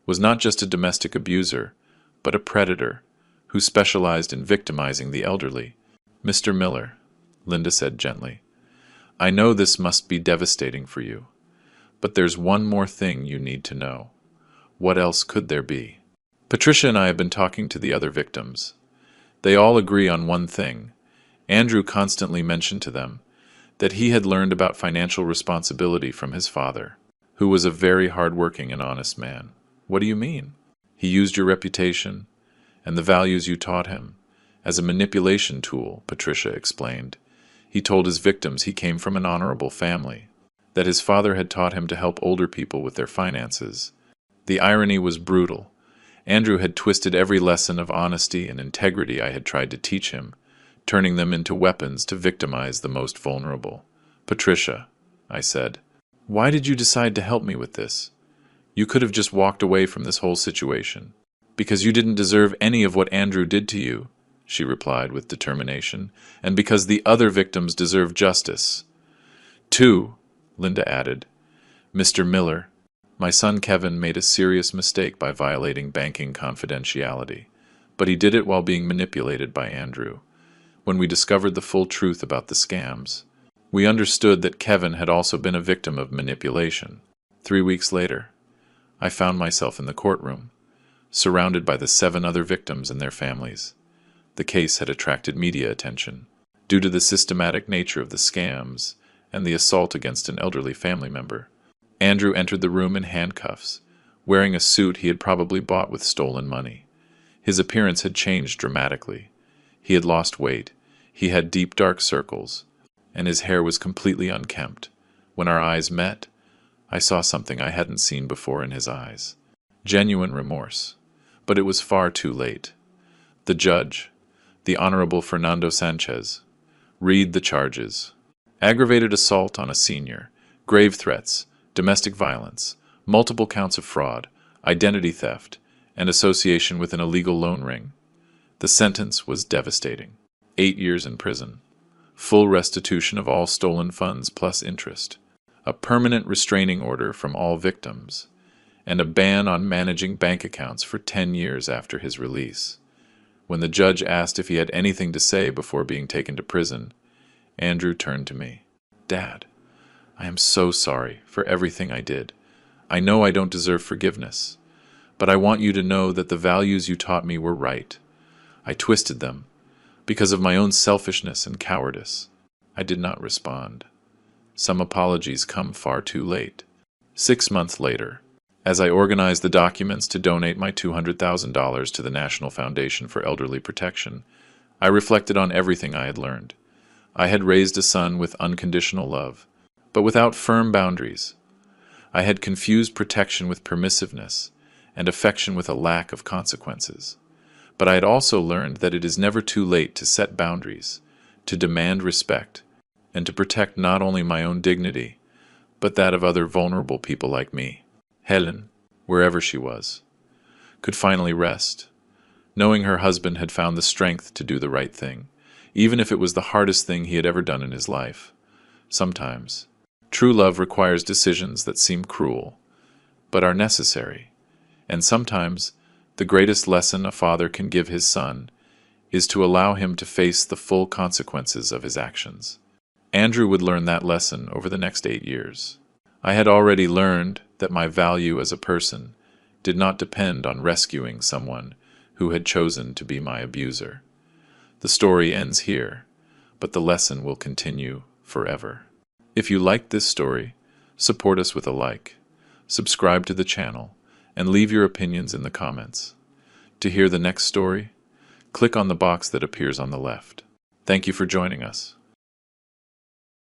was not just a domestic abuser, but a predator who specialized in victimizing the elderly. Mr. Miller, Linda said gently, I know this must be devastating for you, but there's one more thing you need to know. What else could there be? Patricia and I have been talking to the other victims. They all agree on one thing. Andrew constantly mentioned to them that he had learned about financial responsibility from his father, who was a very hard-working and honest man. What do you mean? He used your reputation and the values you taught him as a manipulation tool, Patricia explained. He told his victims he came from an honorable family, that his father had taught him to help older people with their finances. The irony was brutal. Andrew had twisted every lesson of honesty and integrity I had tried to teach him, turning them into weapons to victimize the most vulnerable. Patricia, I said, why did you decide to help me with this? You could have just walked away from this whole situation. Because you didn't deserve any of what Andrew did to you, she replied with determination, and because the other victims deserve justice. Too, Linda added. Mr. Miller, my son Kevin made a serious mistake by violating banking confidentiality, but he did it while being manipulated by Andrew. When we discovered the full truth about the scams, we understood that Kevin had also been a victim of manipulation. 3 weeks later, I found myself in the courtroom, surrounded by the 7 other victims and their families. The case had attracted media attention due to the systematic nature of the scams and the assault against an elderly family member. Andrew entered the room in handcuffs, wearing a suit he had probably bought with stolen money. His appearance had changed dramatically. He had lost weight, he had deep dark circles, and his hair was completely unkempt. When our eyes met, I saw something I hadn't seen before in his eyes. Genuine remorse. But it was far too late. The judge, the Honorable Fernando Sanchez, read the charges. Aggravated assault on a senior, grave threats, domestic violence, multiple counts of fraud, identity theft, and association with an illegal loan ring. The sentence was devastating. 8 years in prison. Full restitution of all stolen funds plus interest. A permanent restraining order from all victims. And a ban on managing bank accounts for 10 years after his release. When the judge asked if he had anything to say before being taken to prison, Andrew turned to me. Dad, I am so sorry for everything I did. I know I don't deserve forgiveness, but I want you to know that the values you taught me were right. I twisted them because of my own selfishness and cowardice. I did not respond. Some apologies come far too late. 6 months later, as I organized the documents to donate my $200,000 to the National Foundation for Elderly Protection, I reflected on everything I had learned. I had raised a son with unconditional love, but without firm boundaries. I had confused protection with permissiveness, and affection with a lack of consequences. But I had also learned that it is never too late to set boundaries, to demand respect, and to protect not only my own dignity, but that of other vulnerable people like me. Helen, wherever she was, could finally rest, knowing her husband had found the strength to do the right thing, even if it was the hardest thing he had ever done in his life. Sometimes, true love requires decisions that seem cruel, but are necessary, and sometimes the greatest lesson a father can give his son is to allow him to face the full consequences of his actions. Andrew would learn that lesson over the next 8 years. I had already learned that my value as a person did not depend on rescuing someone who had chosen to be my abuser. The story ends here, but the lesson will continue forever. If you liked this story, support us with a like, subscribe to the channel, and leave your opinions in the comments. To hear the next story, click on the box that appears on the left. Thank you for joining us.